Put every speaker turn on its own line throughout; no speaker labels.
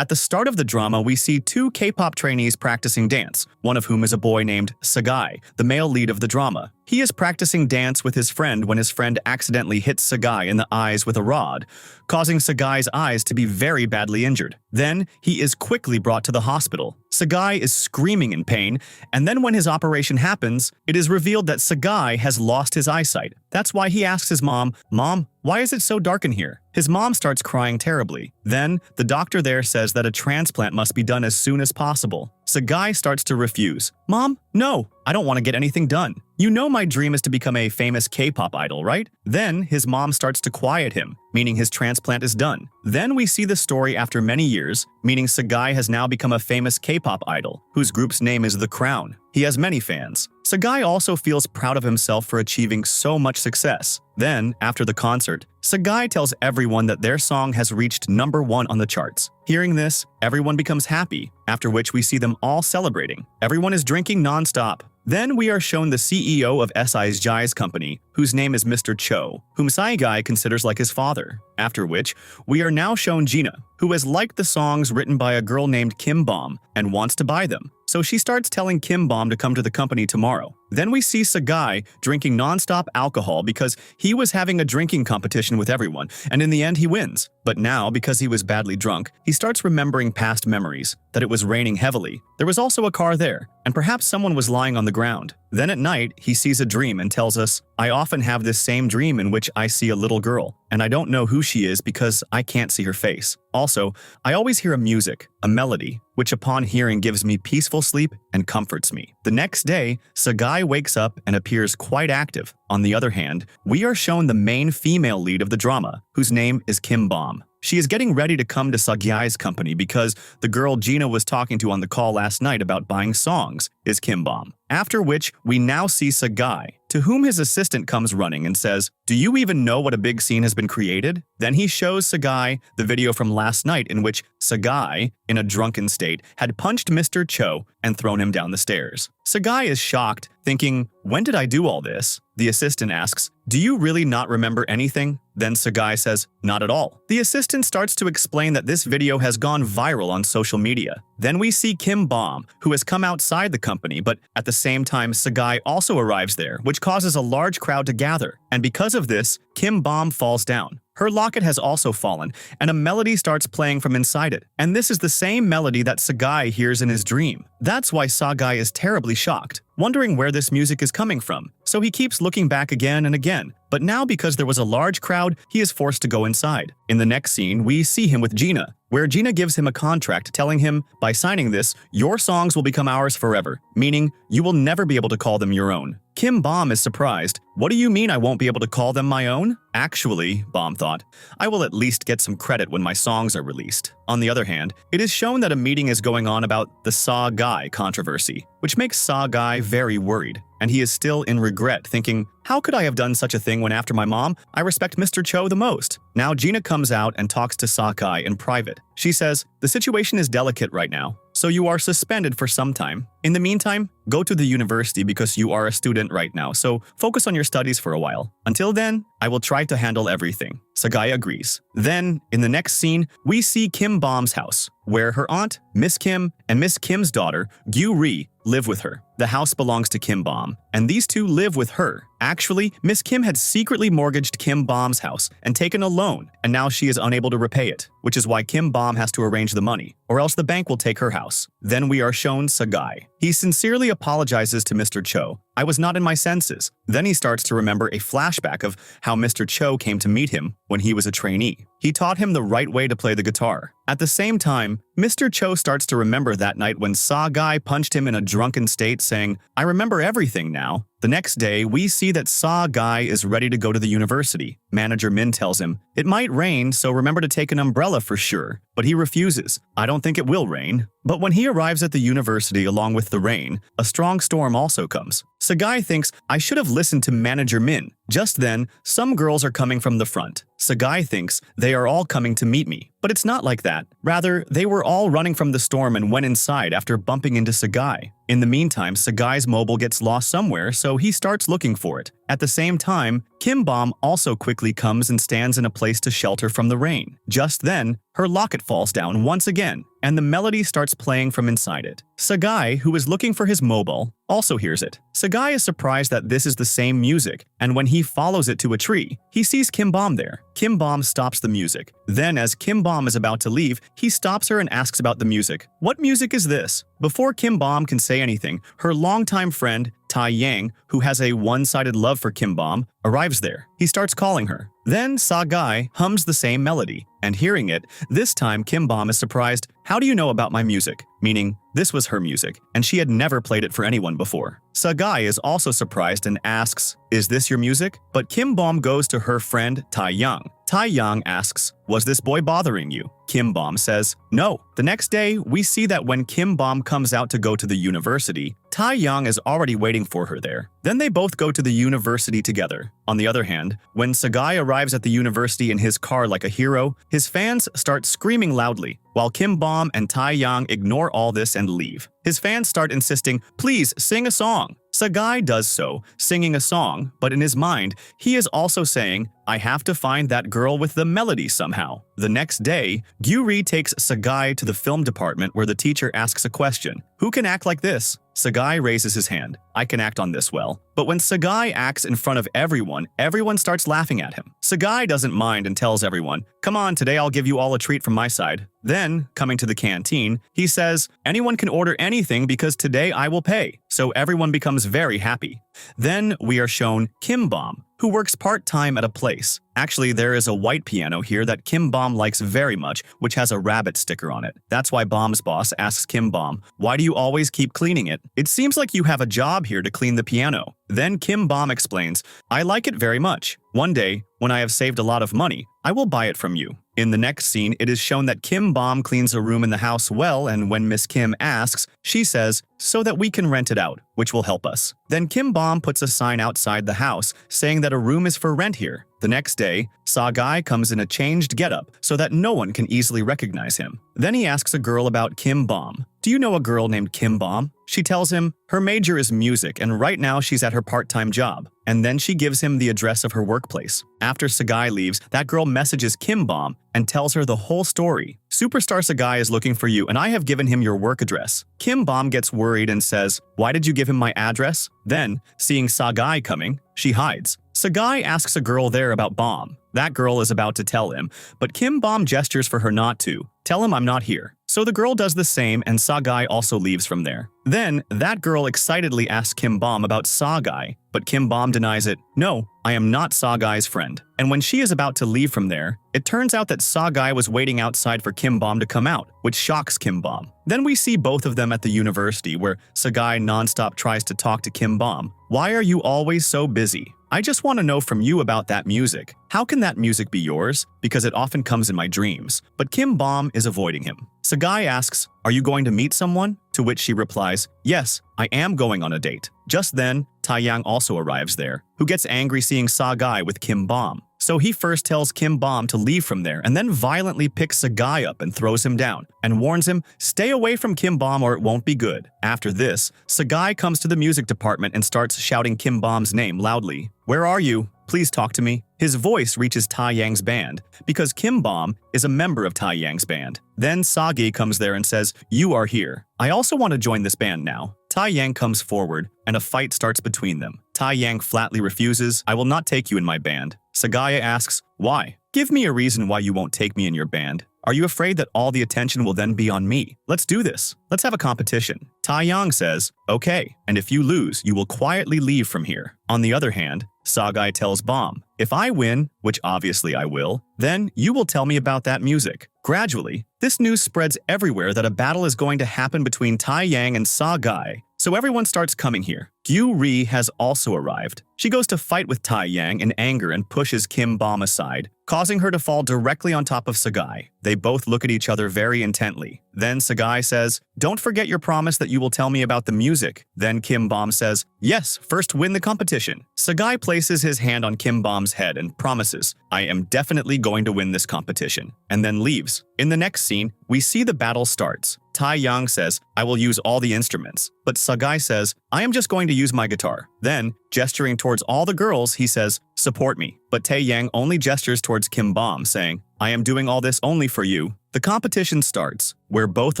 At the start of the drama, we see two K-pop trainees practicing dance, one of whom is a boy named Sagai, the male lead of the drama. He is practicing dance with his friend when his friend accidentally hits Sagai in the eyes with a rod, causing Sagai's eyes to be very badly injured. Then, he is quickly brought to the hospital. Sagai is screaming in pain, and then when his operation happens, it is revealed that Sagai has lost his eyesight. That's why he asks his mom, "Mom, why is it so dark in here?" His mom starts crying terribly. Then, the doctor there says that a transplant must be done as soon as possible. Sagai starts to refuse. "Mom, no, I don't want to get anything done. You know my dream is to become a famous K-pop idol, right?" Then, his mom starts to quiet him, meaning his transplant is done. Then we see the story after many years, meaning Sagai has now become a famous K-pop idol, whose group's name is The Crown. He has many fans. Sagai also feels proud of himself for achieving so much success. Then, after the concert, Sagai tells everyone that their song has reached #1 on the charts. Hearing this, everyone becomes happy, after which we see them all celebrating. Everyone is drinking non-stop. Then we are shown the CEO of Sagai's company, whose name is Mr. Cho, whom Sagai considers like his father. After which, we are now shown Gina, who has liked the songs written by a girl named Kim Bom and wants to buy them. So she starts telling Kim Bom to come to the company tomorrow. Then we see Sagai drinking non-stop alcohol because he was having a drinking competition with everyone, and in the end he wins. But now, because he was badly drunk, he starts remembering past memories, that it was raining heavily. There was also a car there, and perhaps someone was lying on the ground. Then at night, he sees a dream and tells us, "I often have this same dream in which I see a little girl, and I don't know who she is because I can't see her face. Also, I always hear a music, a melody, which upon hearing gives me peaceful sleep and comforts me." The next day, Sagai wakes up and appears quite active. On the other hand, we are shown the main female lead of the drama, whose name is Kim Bom. She is getting ready to come to Sagai's company because the girl Gina was talking to on the call last night about buying songs is Kim Bom. After which, we now see Sagai, to whom his assistant comes running and says, "Do you even know what a big scene has been created?" Then he shows Sagai the video from last night in which Sagai, in a drunken state, had punched Mr. Cho and thrown him down the stairs. Sagai is shocked, thinking, "When did I do all this?" The assistant asks, "Do you really not remember anything?" Then Sagai says, "Not at all." The assistant starts to explain that this video has gone viral on social media. Then we see Kim Bom, who has come outside the company, but at the same time Sagai also arrives there, which causes a large crowd to gather. And because of this, Kim Bom falls down. Her locket has also fallen, and a melody starts playing from inside it. And this is the same melody that Sagai hears in his dream. That's why Sagai is terribly shocked, wondering where this music is coming from. So he keeps looking back again and again. But now, because there was a large crowd, he is forced to go inside. In the next scene, we see him with Gina, where Gina gives him a contract telling him, "By signing this, your songs will become ours forever," meaning you will never be able to call them your own. Kim Bom is surprised. "What do you mean I won't be able to call them my own?" Actually, Bom thought, "I will at least get some credit when my songs are released." On the other hand, it is shown that a meeting is going on about the Sagai controversy, which makes Sagai very worried, and he is still in regret, thinking, "How could I have done such a thing when after my mom, I respect Mr. Cho the most?" Now Gina comes out and talks to Sagai in private. She says, "The situation is delicate right now, so you are suspended for some time. In the meantime, go to the university because you are a student right now, so focus on your studies for a while. Until then, I will try to handle everything." Sagai agrees. Then, in the next scene, we see Kim Bom's house, where her aunt, Miss Kim, and Miss Kim's daughter, Gyu Ri, live with her. The house belongs to Kim Bom, and these two live with her. Actually, Miss Kim had secretly mortgaged Kim Bom's house and taken a loan, and now she is unable to repay it, which is why Kim Bom has to arrange the money, or else the bank will take her house. Then we are shown Sagai. He sincerely apologizes to Mr. Cho. "I was not in my senses." Then he starts to remember a flashback of how Mr. Cho came to meet him when he was a trainee. He taught him the right way to play the guitar. At the same time, Mr. Cho starts to remember that night when Sagai punched him in a drunken state, saying, "I remember everything now." The next day, we see that Sagai is ready to go to the university. Manager Min tells him, "It might rain, so remember to take an umbrella for sure." But he refuses. "I don't think it will rain." But when he arrives at the university along with the rain, a strong storm also comes. Sagai thinks, "I should have listened to Manager Min." Just then, some girls are coming from the front. Sagai thinks, "They are all coming to meet me." But it's not like that. Rather, they were all running from the storm and went inside after bumping into Sagai. In the meantime, Sagai's mobile gets lost somewhere, so he starts looking for it. At the same time, Kim Bom also quickly comes and stands in a place to shelter from the rain. Just then, her locket falls down once again. and the melody starts playing from inside it. Sagai, who is looking for his mobile, also hears it. Sagai is surprised that this is the same music, and when he follows it to a tree, he sees Kim Bom there. Kim Bom stops the music. Then, as Kim Bom is about to leave, he stops her and asks about the music. What music is this? Before Kim Bom can say anything, her longtime friend, Tayyang, who has a one-sided love for Kim Bom, arrives there. He starts calling her. Then Sagai hums the same melody, and hearing it, this time Kim Bom is surprised. How do you know about my music? Meaning, this was her music, and she had never played it for anyone before. Sagai is also surprised and asks, is this your music? But Kim Bom goes to her friend Tayyang. Tayyang asks, was this boy bothering you? Kim Bom says, no. The next day, we see that when Kim Bom comes out to go to the university, Tayyang is already waiting for her there. Then they both go to the university together. On the other hand, when Sagai arrives at the university in his car like a hero, his fans start screaming loudly, while Kim Bom and Tayyang ignore all this and leave. His fans start insisting, please sing a song. Sagai does so, singing a song, but in his mind, he is also saying, I have to find that girl with the melody somehow. The next day, Gyuri takes Sagai to the film department where the teacher asks a question. Who can act like this? Sagai raises his hand. I can act on this well. But when Sagai acts in front of everyone, everyone starts laughing at him. Sagai doesn't mind and tells everyone, come on, today I'll give you all a treat from my side. Then, coming to the canteen, he says, anyone can order anything because today I will pay. So everyone becomes very happy. Then we are shown Kim Bom, who works part-time at a place. Actually, there is a white piano here that Kim Bom likes very much, which has a rabbit sticker on it. That's why Bom's boss asks Kim Bom, why do you always keep cleaning it? It seems like you have a job here to clean the piano. Then Kim Bom explains, I like it very much. One day, when I have saved a lot of money, I will buy it from you. In the next scene, it is shown that Kim Bom cleans a room in the house well, and when Miss Kim asks, she says, so that we can rent it out, which will help us. Then Kim Bom puts a sign outside the house saying that a room is for rent here. The next day, Sagai comes in a changed getup so that no one can easily recognize him. Then he asks a girl about Kim Bom. Do you know a girl named Kim Bom? She tells him her major is music and right now she's at her part-time job. And then she gives him the address of her workplace. After Sagai leaves, that girl messages Kim Bom and tells her the whole story. Superstar Sagai is looking for you and I have given him your work address. Kim Bom gets worried and says, why did you give him my address? Then, seeing Sagai coming, she hides. Sagai asks a girl there about Bom. That girl is about to tell him, but Kim Bom gestures for her not to. Tell him I'm not here. So the girl does the same and Sagai also leaves from there. Then, that girl excitedly asks Kim Bom about Sagai, but Kim Bom denies it. No, I am not Sagai's friend. And when she is about to leave from there, it turns out that Sagai was waiting outside for Kim Bom to come out, which shocks Kim Bom. Then we see both of them at the university where Sagai nonstop tries to talk to Kim Bom. Why are you always so busy? I just want to know from you about that music. How can that music be yours? Because it often comes in my dreams. But Kim Bom is avoiding him. Sagai asks, are you going to meet someone? To which she replies, yes, I am going on a date. Just then, Tayyang also arrives there, who gets angry seeing Sagai with Kim Bom. So he first tells Kim Bom to leave from there and then violently picks Sagai up and throws him down and warns him, stay away from Kim Bom or it won't be good. After this, Sagai comes to the music department and starts shouting Kim Bom's name loudly. Where are you? Please talk to me. His voice reaches Tayyang's band because Kim Bom is a member of Tayyang's band. Then Sagai comes there and says, you are here. I also want to join this band now. Tayyang comes forward and a fight starts between them. Tayyang flatly refuses, I will not take you in my band. Sagai asks, why? Give me a reason why you won't take me in your band. Are you afraid that all the attention will then be on me? Let's do this. Let's have a competition. Tayyang says, okay, and if you lose, you will quietly leave from here. On the other hand, Sagai tells Bom, if I win, which obviously I will, then you will tell me about that music. Gradually, this news spreads everywhere that a battle is going to happen between Tayyang and Sagai. So everyone starts coming here. Gyuri has also arrived. She goes to fight with Tayyang in anger and pushes Kim Bom aside, causing her to fall directly on top of Sagai. They both look at each other very intently. Then Sagai says, don't forget your promise that you will tell me about the music. Then Kim Bom says, yes, first win the competition. Sagai places his hand on Kim Bom's head and promises, I am definitely going to win this competition, and then leaves. In the next scene, we see the battle starts. Tayyang says, I will use all the instruments. But Sagai says, I am just going to use my guitar. Then, Gesturing towards all the girls, he says, "Support me." But Tayyang only gestures towards Kim Bom, saying, "I am doing all this only for you." The competition starts, where both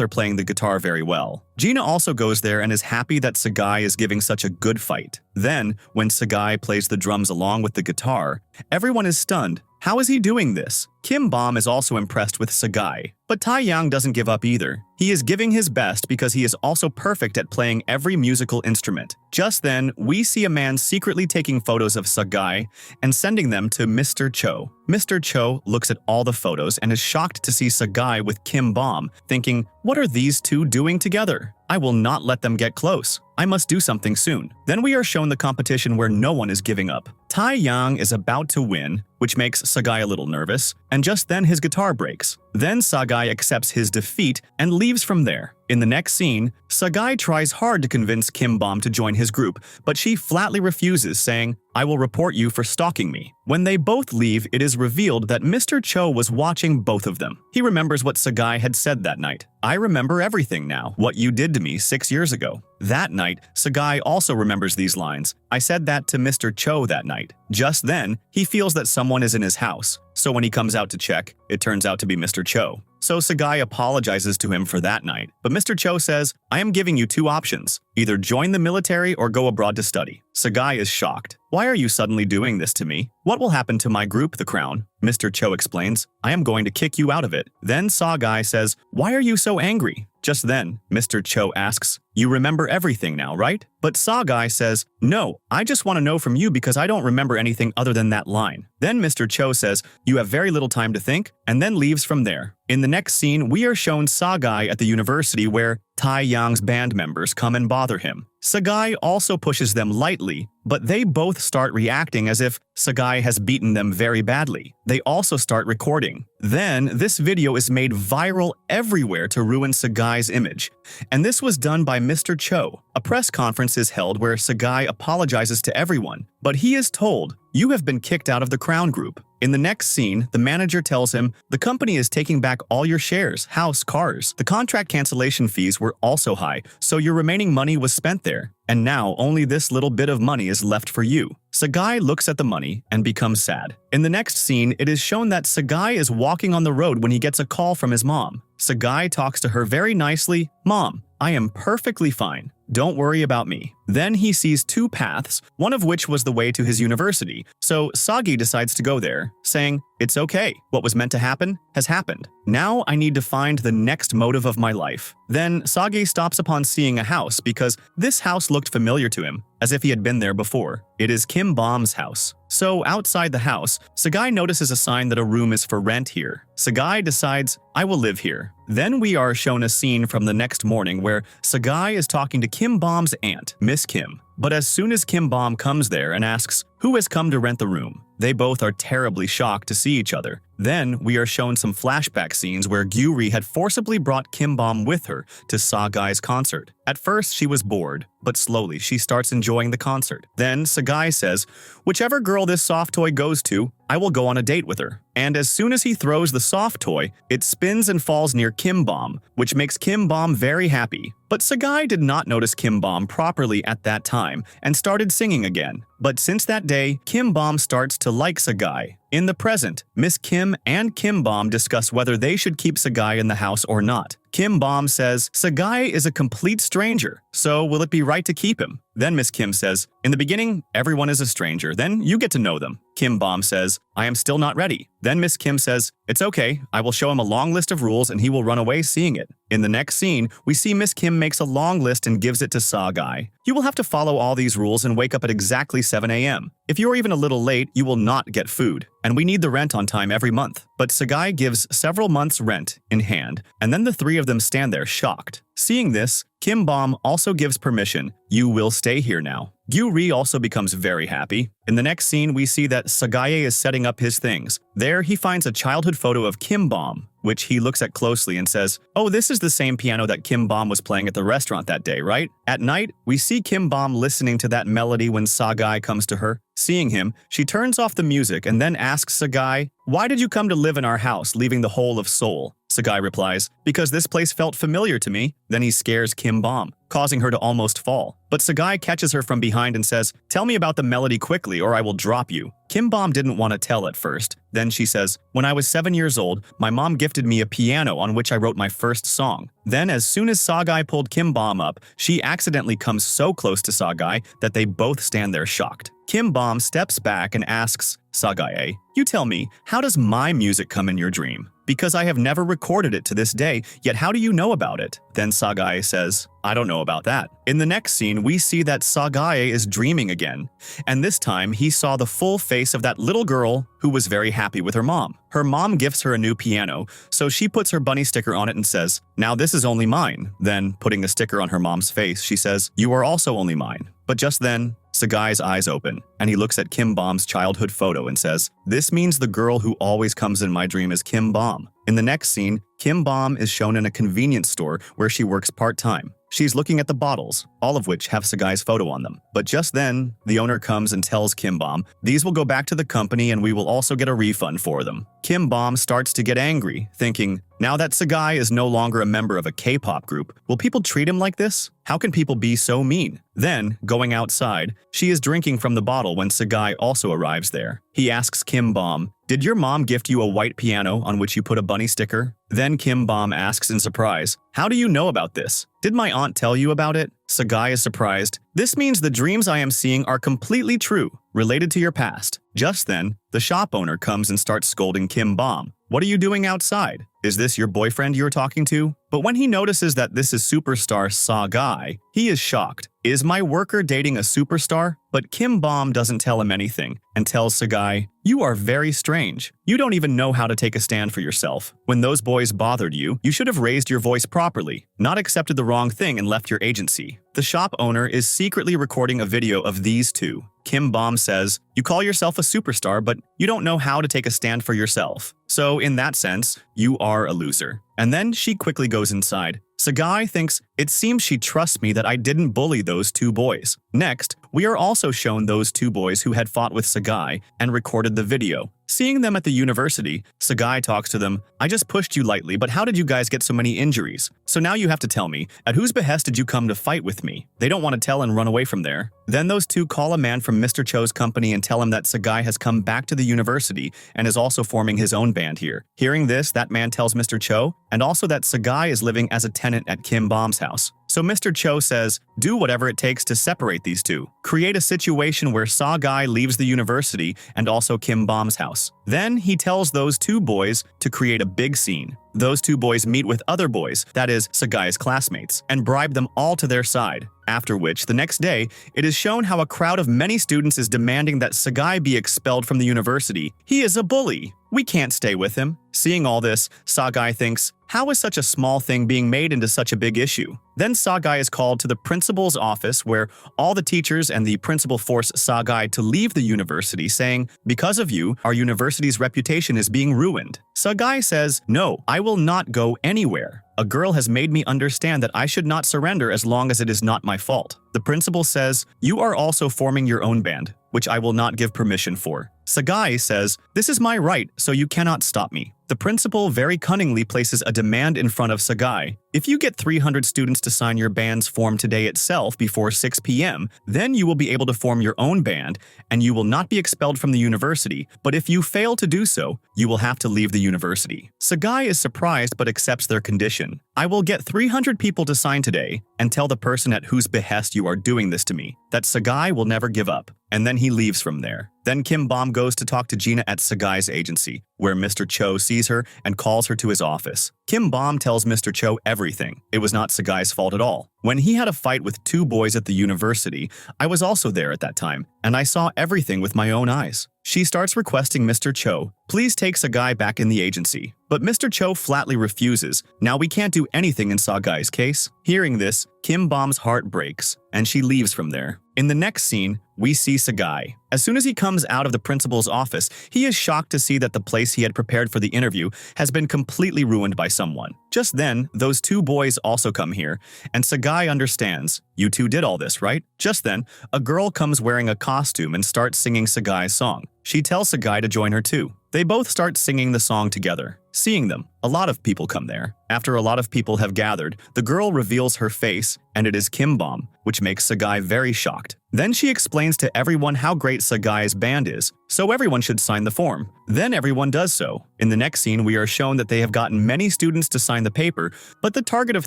are playing the guitar very well. Gina also goes there and is happy that Sagai is giving such a good fight. Then, when Sagai plays the drums along with the guitar, everyone is stunned. How is he doing this? Kim Bom is also impressed with Sagai. But Tayyang doesn't give up either. He is giving his best because he is also perfect at playing every musical instrument. Just then, we see a man secretly taking photos of Sagai and sending them to Mr. Cho. Mr. Cho looks at all the photos and is shocked to see Sagai with Kim Bom, thinking, "What are these two doing together? I will not let them get close. I must do something soon." Then we are shown the competition where no one is giving up. Tayyang is about to win, which makes Sagai a little nervous, and just then his guitar breaks. Then Sagai accepts his defeat and leaves from there. In the next scene, Sagai tries hard to convince Kim Bom to join his group, but she flatly refuses, saying, "I will report you for stalking me." When they both leave, it is revealed that Mr. Cho was watching both of them. He remembers what Sagai had said that night. "I remember everything now, what you did to me 6 years ago." That night, Sagai also remembers these lines. "I said that to Mr. Cho that night." Just then, he feels that someone is in his house. So when he comes out to check, it turns out to be Mr. Cho. So Sagai apologizes to him for that night. But Mr. Cho says, "I am giving you two options. Either join the military or go abroad to study." Sagai is shocked. "Why are you suddenly doing this to me? What will happen to my group, the Crown?" Mr. Cho explains, "I am going to kick you out of it." Then Sagai says, "Why are you so angry?" Just then, Mr. Cho asks, "You remember everything now, right?" But Sagai says, "No, I just want to know from you because I don't remember anything other than that line." Then Mr. Cho says, "You have very little time to think," and then leaves from there. In the next scene, we are shown Sagai at the university where Tayyang's band members come and bother him. Sagai also pushes them lightly, but they both start reacting as if Sagai has beaten them very badly. They also start recording. Then, this video is made viral everywhere to ruin Sagai's image. And this was done by Mr. Cho. A press conference is held where Sagai apologizes to everyone, but he is told, "You have been kicked out of the Crown Group." In the next scene, the manager tells him, "The company is taking back all your shares, house, cars. The contract cancellation fees were also high, so your remaining money was spent there. And now only this little bit of money is left for you." Sagai looks at the money and becomes sad. In the next scene, it is shown that Sagai is walking on the road when he gets a call from his mom. Sagai talks to her very nicely, "Mom, I am perfectly fine. Don't worry about me." Then he sees two paths, one of which was the way to his university, so Sagai decides to go there, saying, "It's okay. What was meant to happen has happened. Now I need to find the next motive of my life." Then Sagai stops upon seeing a house because this house looked familiar to him, as if he had been there before. It is Kim Bom's house. So outside the house, Sagai notices a sign that a room is for rent here. Sagai decides, "I will live here." Then we are shown a scene from the next morning where Sagai is talking to Kim Bom's aunt, Miss Kim. But as soon as Kim Bom comes there and asks, "Who has come to rent the room?" they both are terribly shocked to see each other. Then we are shown some flashback scenes where Gyuri had forcibly brought Kim Bom with her to Sagai's concert. At first she was bored, but slowly she starts enjoying the concert. Then Sagai says, "Whichever girl this soft toy goes to, I will go on a date with her." And as soon as he throws the soft toy, it spins and falls near Kim Bom, which makes Kim Bom very happy. But Sagai did not notice Kim Bom properly at that time and started singing again. But since that day, Kim Bom starts to like Sagai. In the present, Miss Kim and Kim Bom discuss whether they should keep Sagai in the house or not. Kim Bom says, "Sagai is a complete stranger, so will it be right to keep him?" Then Miss Kim says, "In the beginning, everyone is a stranger, then you get to know them." Kim Bom says, "I am still not ready." Then Miss Kim says, "It's okay, I will show him a long list of rules and he will run away seeing it." In the next scene, we see Miss Kim makes a long list and gives it to Sagai. "You will have to follow all these rules and wake up at exactly 7 a.m. If you are even a little late, you will not get food. And we need the rent on time every month." But Sagai gives several months' rent in hand, and then the three of them stand there shocked. Seeing this, Kim Bom also gives permission. "You will stay here now." Gyuri also becomes very happy. In the next scene, we see that Sagai is setting up his things. There, he finds a childhood photo of Kim Bom, which he looks at closely and says, "Oh, this is the same piano that Kim Bom was playing at the restaurant that day, right?" At night, we see Kim Bom listening to that melody when Sagai comes to her. Seeing him, she turns off the music and then asks Sagai, "Why did you come to live in our house, leaving the whole of Seoul?" Sagai replies, "Because this place felt familiar to me." Then he scares Kim Bom. causing her to almost fall. But Sagai catches her from behind and says, "Tell me about the melody quickly or I will drop you." Kim Bom didn't want to tell at first. Then she says, "When I was 7 years old, my mom gifted me a piano on which I wrote my first song." Then as soon as Sagai pulled Kim Bom up, she accidentally comes so close to Sagai that they both stand there shocked. Kim Bom steps back and asks, "Sagai, you tell me, how does my music come in your dream? Because I have never recorded it to this day, yet how do you know about it?" Then Sagai says, "I don't know about that." In the next scene, we see that Sagai is dreaming again, and this time he saw the full face of that little girl who was very happy with her mom. Her mom gifts her a new piano, so she puts her bunny sticker on it and says, "Now this is only mine." Then, putting a sticker on her mom's face, she says, "You are also only mine." But just then, Sagai's eyes open, and he looks at Kim Bom's childhood photo and says, "This means the girl who always comes in my dream is Kim Bom." In the next scene, Kim Bom is shown in a convenience store where she works part-time. She's looking at the bottles, all of which have Sagai's photo on them. But just then, the owner comes and tells Kim Bom, "These will go back to the company and we will also get a refund for them." Kim Bom starts to get angry, thinking, now that Sagai is no longer a member of a K-pop group, will people treat him like this? How can people be so mean? Then, going outside, she is drinking from the bottle when Sagai also arrives there. He asks Kim Bom, "Did your mom gift you a white piano on which you put a bunny sticker?" Then Kim Bom asks in surprise, "How do you know about this? Did my aunt tell you about it?" Sagai is surprised. "This means the dreams I am seeing are completely true, related to your past." Just then, the shop owner comes and starts scolding Kim Bom. "What are you doing outside? Is this your boyfriend you're talking to?" But when he notices that this is superstar Sagai, he is shocked. "Is my worker dating a superstar?" But Kim Bom doesn't tell him anything and tells Sagai, "You are very strange. You don't even know how to take a stand for yourself. When those boys bothered you, you should have raised your voice properly, not accepted the wrong thing and left your agency." The shop owner is secretly recording a video of these two. Kim Bom says, "You call yourself a superstar, but you don't know how to take a stand for yourself. So in that sense, you are a loser." And then she quickly goes inside. Sagai thinks, "It seems she trusts me that I didn't bully those two boys." Next, we are also shown those two boys who had fought with Sagai and recorded the video. Seeing them at the university, Sagai talks to them, "I just pushed you lightly, but how did you guys get so many injuries? So now you have to tell me, at whose behest did you come to fight with me?" They don't want to tell and run away from there. Then those two call a man from Mr. Cho's company and tell him that Sagai has come back to the university and is also forming his own band here. Hearing this, that man tells Mr. Cho, and also that Sagai is living as a tenant at Kim Bom's house. So Mr. Cho says, "Do whatever it takes to separate these two. Create a situation where Sagai leaves the university and also Kim Bom's house." Then he tells those two boys to create a big scene. Those two boys meet with other boys, that is, Sagai's classmates, and bribe them all to their side. After which, the next day, it is shown how a crowd of many students is demanding that Sagai be expelled from the university. He is a bully. We can't stay with him. Seeing all this, Sagai thinks, how is such a small thing being made into such a big issue? Then Sagai is called to the principal's office where all the teachers and the principal force Sagai to leave the university, saying, "Because of you, our university's reputation is being ruined." Sagai says, "No, I will not go anywhere. A girl has made me understand that I should not surrender as long as it is not my fault." The principal says, "You are also forming your own band, which I will not give permission for." Sagai says, "This is my right, so you cannot stop me." The principal very cunningly places a demand in front of Sagai. "If you get 300 students to sign your band's form today itself before 6 p.m., then you will be able to form your own band, and you will not be expelled from the university. But if you fail to do so, you will have to leave the university." Sagai is surprised but accepts their condition. "I will get 300 people to sign today, and tell the person at whose behest you are doing this to me, that Sagai will never give up." And then he leaves from there. Then Kim Bom goes to talk to Gina at Sagai's agency, where Mr. Cho sees her and calls her to his office. Kim Bom tells Mr. Cho everything. It was not Sagai's fault at all. When he had a fight with two boys at the university, I was also there at that time, and I saw everything with my own eyes. She starts requesting Mr. Cho, "Please take Sagai back in the agency." But Mr. Cho flatly refuses. Now we can't do anything in Sagai's case. Hearing this, Kim Bom's heart breaks, and she leaves from there. In the next scene, we see Sagai. As soon as he comes out of the principal's office, he is shocked to see that the place he had prepared for the interview has been completely ruined by someone. Just then, those two boys also come here, and Sagai understands. "You two did all this, right?" Just then, a girl comes wearing a costume and starts singing Sagai's song. She tells Sagai to join her too. They both start singing the song together. Seeing them, a lot of people come there. After a lot of people have gathered, the girl reveals her face, and it is Kim Bom, which makes Sagai very shocked. Then she explains to everyone how great Sagai's band is, so everyone should sign the form. Then everyone does so. In the next scene, we are shown that they have gotten many students to sign the paper, but the target of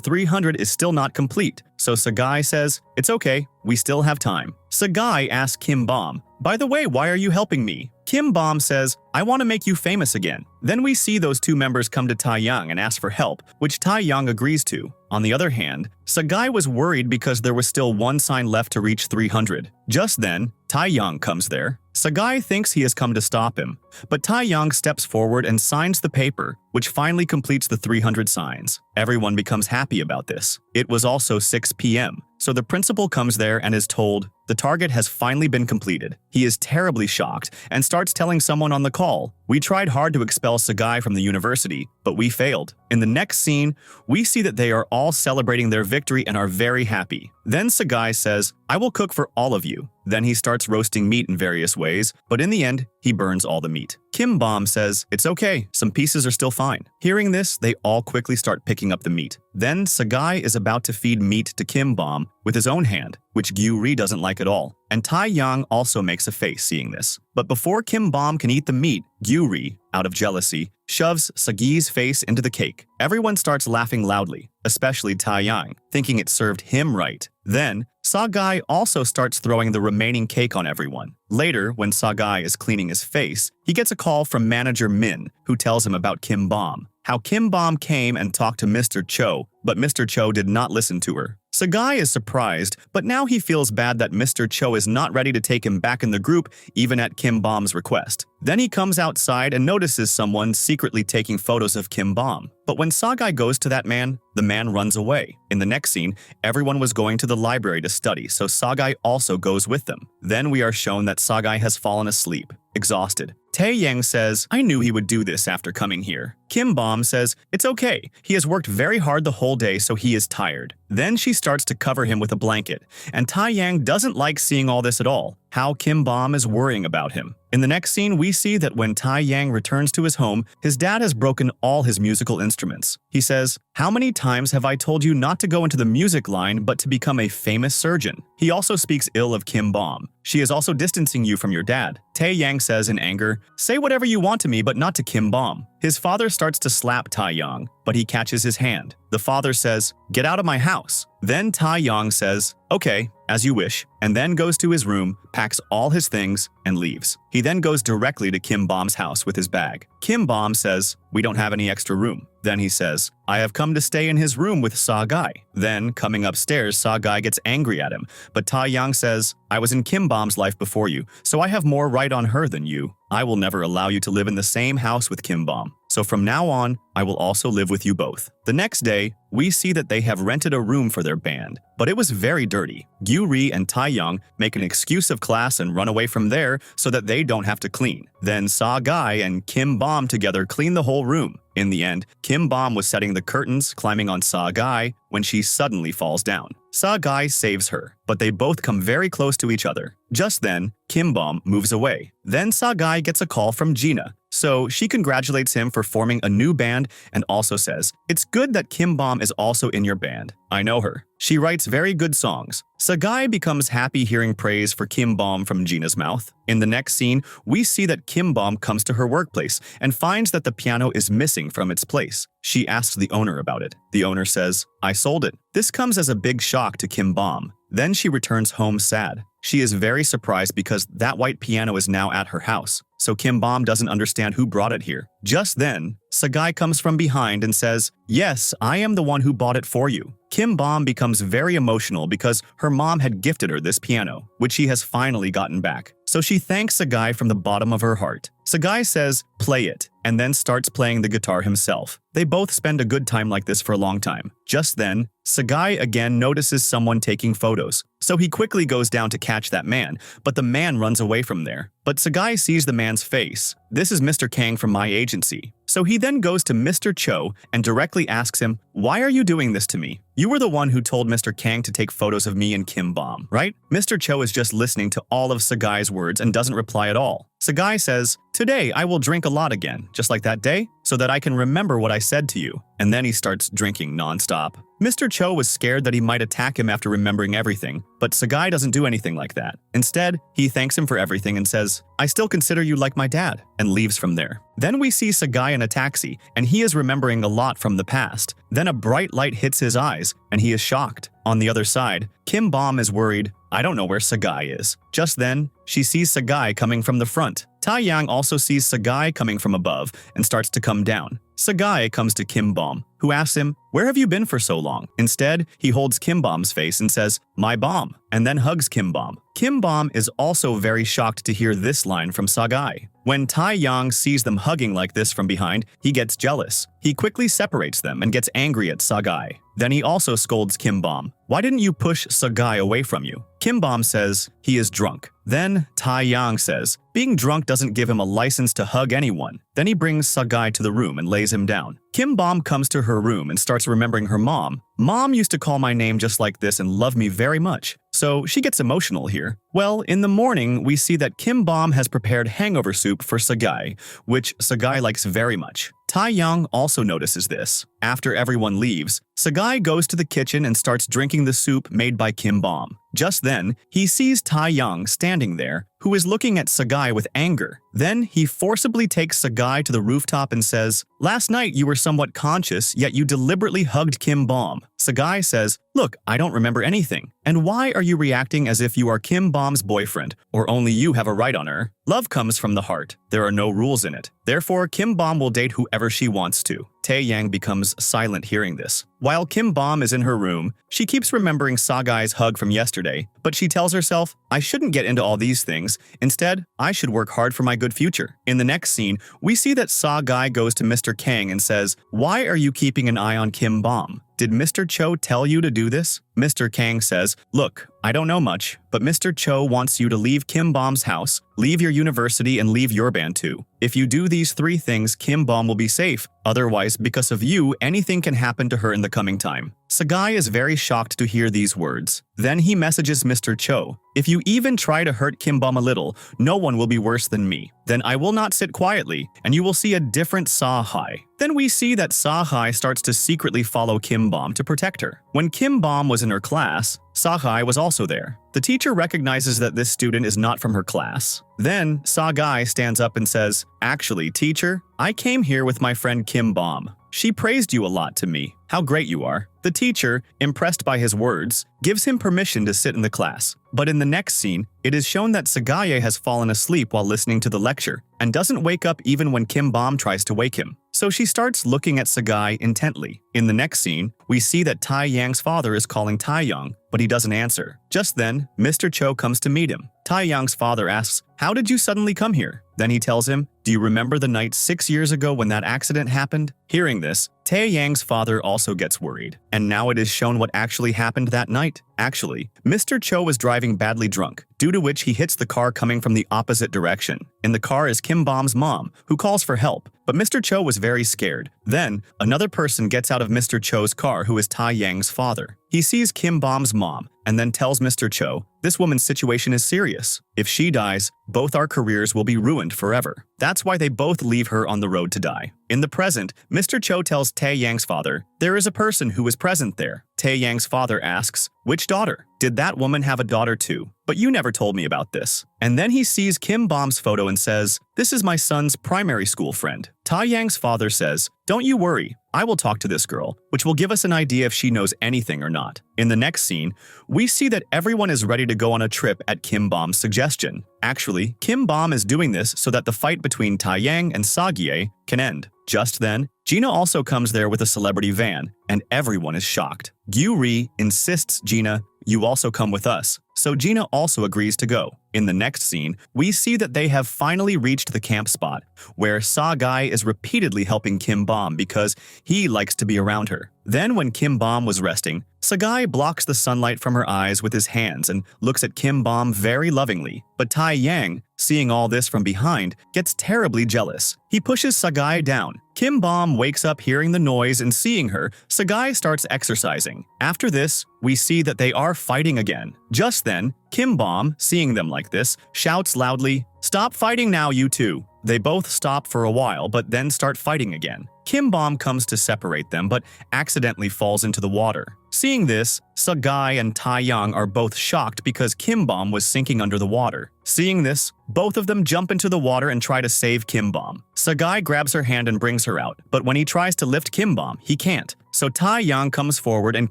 300 is still not complete. So Sagai says, "It's okay, we still have time." Sagai asks Kim Bom, "By the way, why are you helping me?" Kim Bom says, "I want to make you famous again." Then we see those two members come to Tayyang and ask for help, which Tayyang agrees to. On the other hand, Sagai was worried because there was still one sign left to reach 300. Just then, Tayyang comes there. Sagai thinks he has come to stop him, but Tayyang steps forward and signs the paper, which finally completes the 300 signs. Everyone becomes happy about this. It was also 6 p.m., so the principal comes there and is told the target has finally been completed. He is terribly shocked and starts telling someone on the call, "We tried hard to expel Sagai from the university, but we failed." In the next scene, we see that they are all celebrating their victory and are very happy. Then Sagai says, "I will cook for all of you." Then he starts roasting meat in various ways, but in the end, he burns all the meat. Kim Bom says, "It's okay, some pieces are still fine." Hearing this, they all quickly start picking up the meat. Then Sagai is about to feed meat to Kim Bom with his own hand, which Gyu-ri doesn't like at all. And Tayyang also makes a face seeing this. But before Kim Bom can eat the meat, Gyu-ri, out of jealousy, shoves Sagai's face into the cake. Everyone starts laughing loudly, especially Tayyang, thinking it served him right. Then, Sagai also starts throwing the remaining cake on everyone. Later, when Sagai is cleaning his face, he gets a call from manager Min, who tells him about Kim Bom, how Kim Bom came and talked to Mr. Cho, but Mr. Cho did not listen to her. Sagai is surprised, but now he feels bad that Mr. Cho is not ready to take him back in the group even at Kim Bom's request. Then he comes outside and notices someone secretly taking photos of Kim Bom. But when Sagai goes to that man, the man runs away. In the next scene, everyone was going to the library to study, so Sagai also goes with them. Then we are shown that Sagai has fallen asleep, exhausted. Tayyang says, "I knew he would do this after coming here." Kim Bom says, "It's okay. He has worked very hard the whole day, so he is tired." Then she starts to cover him with a blanket, and Tayyang doesn't like seeing all this at all, how Kim Bom is worrying about him. In the next scene, we see that when Tayyang returns to his home, his dad has broken all his musical instruments. He says, "How many times have I told you not to go into the music line but to become a famous surgeon?" He also speaks ill of Kim Bom. "She is also distancing you from your dad." Tayyang says in anger, "Say whatever you want to me, but not to Kim Bom." His father starts to slap Tayyang, but he catches his hand. The father says, "Get out of my house." Then Tayyang says, "Okay, as you wish," and then goes to his room, packs all his things, and leaves. He then goes directly to Kim Bom's house with his bag. Kim Bom says, "We don't have any extra room." Then he says, "I have come to stay in his room with Sagai." Then, coming upstairs, Sagai gets angry at him, but Tayyang says, "I was in Kim Bom's life before you, so I have more right on her than you. I will never allow you to live in the same house with Kim Bom. So from now on, I will also live with you both." The next day, we see that they have rented a room for their band, but it was very dirty. Gyu-ri and Tayyang make an excuse of class and run away from there so that they don't have to clean. Then Sagai and Kim Bom together clean the whole room. In the end, Kim Bom was setting the curtains, climbing on Sagai, when she suddenly falls down. Sagai saves her, but they both come very close to each other. Just then, Kim Bom moves away. Then Sagai gets a call from Gina, so she congratulates him for forming a new band and also says, "It's good that Kim Bom is also in your band. I know her. She writes very good songs." Sagai becomes happy hearing praise for Kim Bom from Gina's mouth. In the next scene, we see that Kim Bom comes to her workplace and finds that the piano is missing from its place. She asks the owner about it. The owner says, "I sold it." This comes as a big shock to Kim Bom. Then she returns home sad. She is very surprised because that white piano is now at her house, so Kim Bom doesn't understand who brought it here. Just then, Sagai comes from behind and says, "Yes, I am the one who bought it for you." Kim Bom becomes very emotional because her mom had gifted her this piano, which she has finally gotten back. So she thanks Sagai from the bottom of her heart. Sagai says, "Play it," and then starts playing the guitar himself. They both spend a good time like this for a long time. Just then, Sagai again notices someone taking photos, so he quickly goes down to catch that man, but the man runs away from there. But Sagai sees the man's face. This is Mr. Kang from my agency. So he then goes to Mr. Cho and directly asks him, "Why are you doing this to me? You were the one who told Mr. Kang to take photos of me and Kim Bom, right?" Mr. Cho is just listening to all of Sagai's words and doesn't reply at all. Sagai says, "Today I will drink a lot again, just like that day, so that I can remember what I said to you." And then he starts drinking non-stop. Mr. Cho was scared that he might attack him after remembering everything, but Sagai doesn't do anything like that. Instead, he thanks him for everything and says, "I still consider you like my dad," and leaves from there. Then we see Sagai in a taxi, and he is remembering a lot from the past. Then a bright light hits his eyes, and he is shocked. On the other side, Kim Bom is worried. "I don't know where Sagai is." Just then, she sees Sagai coming from the front. Tayyang also sees Sagai coming from above and starts to come down. Sagai comes to Kim Bom, who asks him, "Where have you been for so long?" Instead, he holds Kim Bom's face and says, "My Bom," and then hugs Kim Bom. Kim Bom is also very shocked to hear this line from Sagai. When Tayyang sees them hugging like this from behind, he gets jealous. He quickly separates them and gets angry at Sagai. Then he also scolds Kim Bom. "Why didn't you push Sagai away from you?" Kim Bom says, "He is drunk." Then Tayyang says, being drunk doesn't give him a license to hug anyone. Then he brings Sagai to the room and lays him down. Kim Bom comes to her room and starts remembering her mom. "Mom used to call my name just like this and love me very much." So she gets emotional here. Well, in the morning, we see that Kim Bom has prepared hangover soup for Sagai, which Sagai likes very much. Tayyang also notices this. After everyone leaves, Sagai goes to the kitchen and starts drinking the soup made by Kim Bom. Just then, he sees Tayyang standing there, who is looking at Sagai with anger. Then he forcibly takes Sagai to the rooftop and says, "Last night you were somewhat conscious, yet you deliberately hugged Kim Bom." Sagai says, "Look, I don't remember anything. And why are you reacting as if you are Kim Bom's boyfriend, or only you have a right on her? Love comes from the heart. There are no rules in it. Therefore, Kim Bom will date whoever she wants to." Tayyang becomes silent hearing this. While Kim Bom is in her room, she keeps remembering Sagai's hug from yesterday, but she tells herself, "I shouldn't get into all these things. Instead, I should work hard for my good future." In the next scene, we see that Sagai goes to Mr. Kang and says, "Why are you keeping an eye on Kim Bom? Did Mr. Cho tell you to do this?" Mr. Kang says, "Look, I don't know much, but Mr. Cho wants you to leave Kim Bom's house, leave your university, and leave your band too. If you do these 3 things, Kim Bom will be safe. Otherwise, because of you, anything can happen to her in the coming time." Sagai is very shocked to hear these words. Then he messages Mr. Cho, "If you even try to hurt Kim Bom a little, no one will be worse than me. Then I will not sit quietly, and you will see a different Sagai." Then we see that Sagai starts to secretly follow Kim Bom to protect her. When Kim Bom was in her class, Sagai was also there. The teacher recognizes that this student is not from her class. Then Sagai stands up and says, "Actually, teacher, I came here with my friend Kim Bom. She praised you a lot to me. How great you are." The teacher, impressed by his words, gives him permission to sit in the class. But in the next scene, it is shown that Sagai has fallen asleep while listening to the lecture and doesn't wake up even when Kim Bom tries to wake him. So she starts looking at Sagai intently. In the next scene, we see that Taiyang's father is calling Tayyang, but he doesn't answer. Just then, Mr. Cho comes to meet him. Taiyang's father asks, "How did you suddenly come here?" Then he tells him, "Do you remember the night 6 years ago when that accident happened?" Hearing this, Taeyang's father also gets worried, and now it is shown what actually happened that night. Actually, Mr. Cho was driving badly drunk, due to which he hits the car coming from the opposite direction. In the car is Kim Bom's mom, who calls for help, but Mr. Cho was very scared. Then, another person gets out of Mr. Cho's car who is Taiyang's father. He sees Kim Bom's mom, and then tells Mr. Cho, "This woman's situation is serious. If she dies, both our careers will be ruined forever." That's why they both leave her on the road to die. In the present, Mr. Cho tells Taeyang's father, "There is a person who is present there." Taeyang's father asks, "Which daughter? Did that woman have a daughter too? But you never told me about this." And then he sees Kim Bom's photo and says, "This is my son's primary school friend." Taeyang's father says, "Don't you worry, I will talk to this girl," which will give us an idea if she knows anything or not. In the next scene, we see that everyone is ready to go on a trip at Kim Bom's suggestion. Actually, Kim Bom is doing this so that the fight between Tayyang and Sagai can end. Just then, Gina also comes there with a celebrity van, and everyone is shocked. Gyu Ri insists Gina, "You also come with us." So Gina also agrees to go. In the next scene, we see that they have finally reached the camp spot, where Sagai is repeatedly helping Kim Bom because he likes to be around her. Then when Kim Bom was resting, Sagai blocks the sunlight from her eyes with his hands and looks at Kim Bom very lovingly. But Tayyang, seeing all this from behind, gets terribly jealous. He pushes Sagai down. Kim Bom wakes up hearing the noise and seeing her, Sagai starts exercising. After this, we see that they are fighting again. Just then, Kim Bom, seeing them like this, shouts loudly, "Stop fighting now, you two." They both stop for a while, but then start fighting again. Kim Bom comes to separate them, but accidentally falls into the water. Seeing this, Sagai and Tayyang are both shocked because Kim Bom was sinking under the water. Seeing this, both of them jump into the water and try to save Kim Bom. Sagai grabs her hand and brings her out, but when he tries to lift Kim Bom, he can't. So Tayyang comes forward and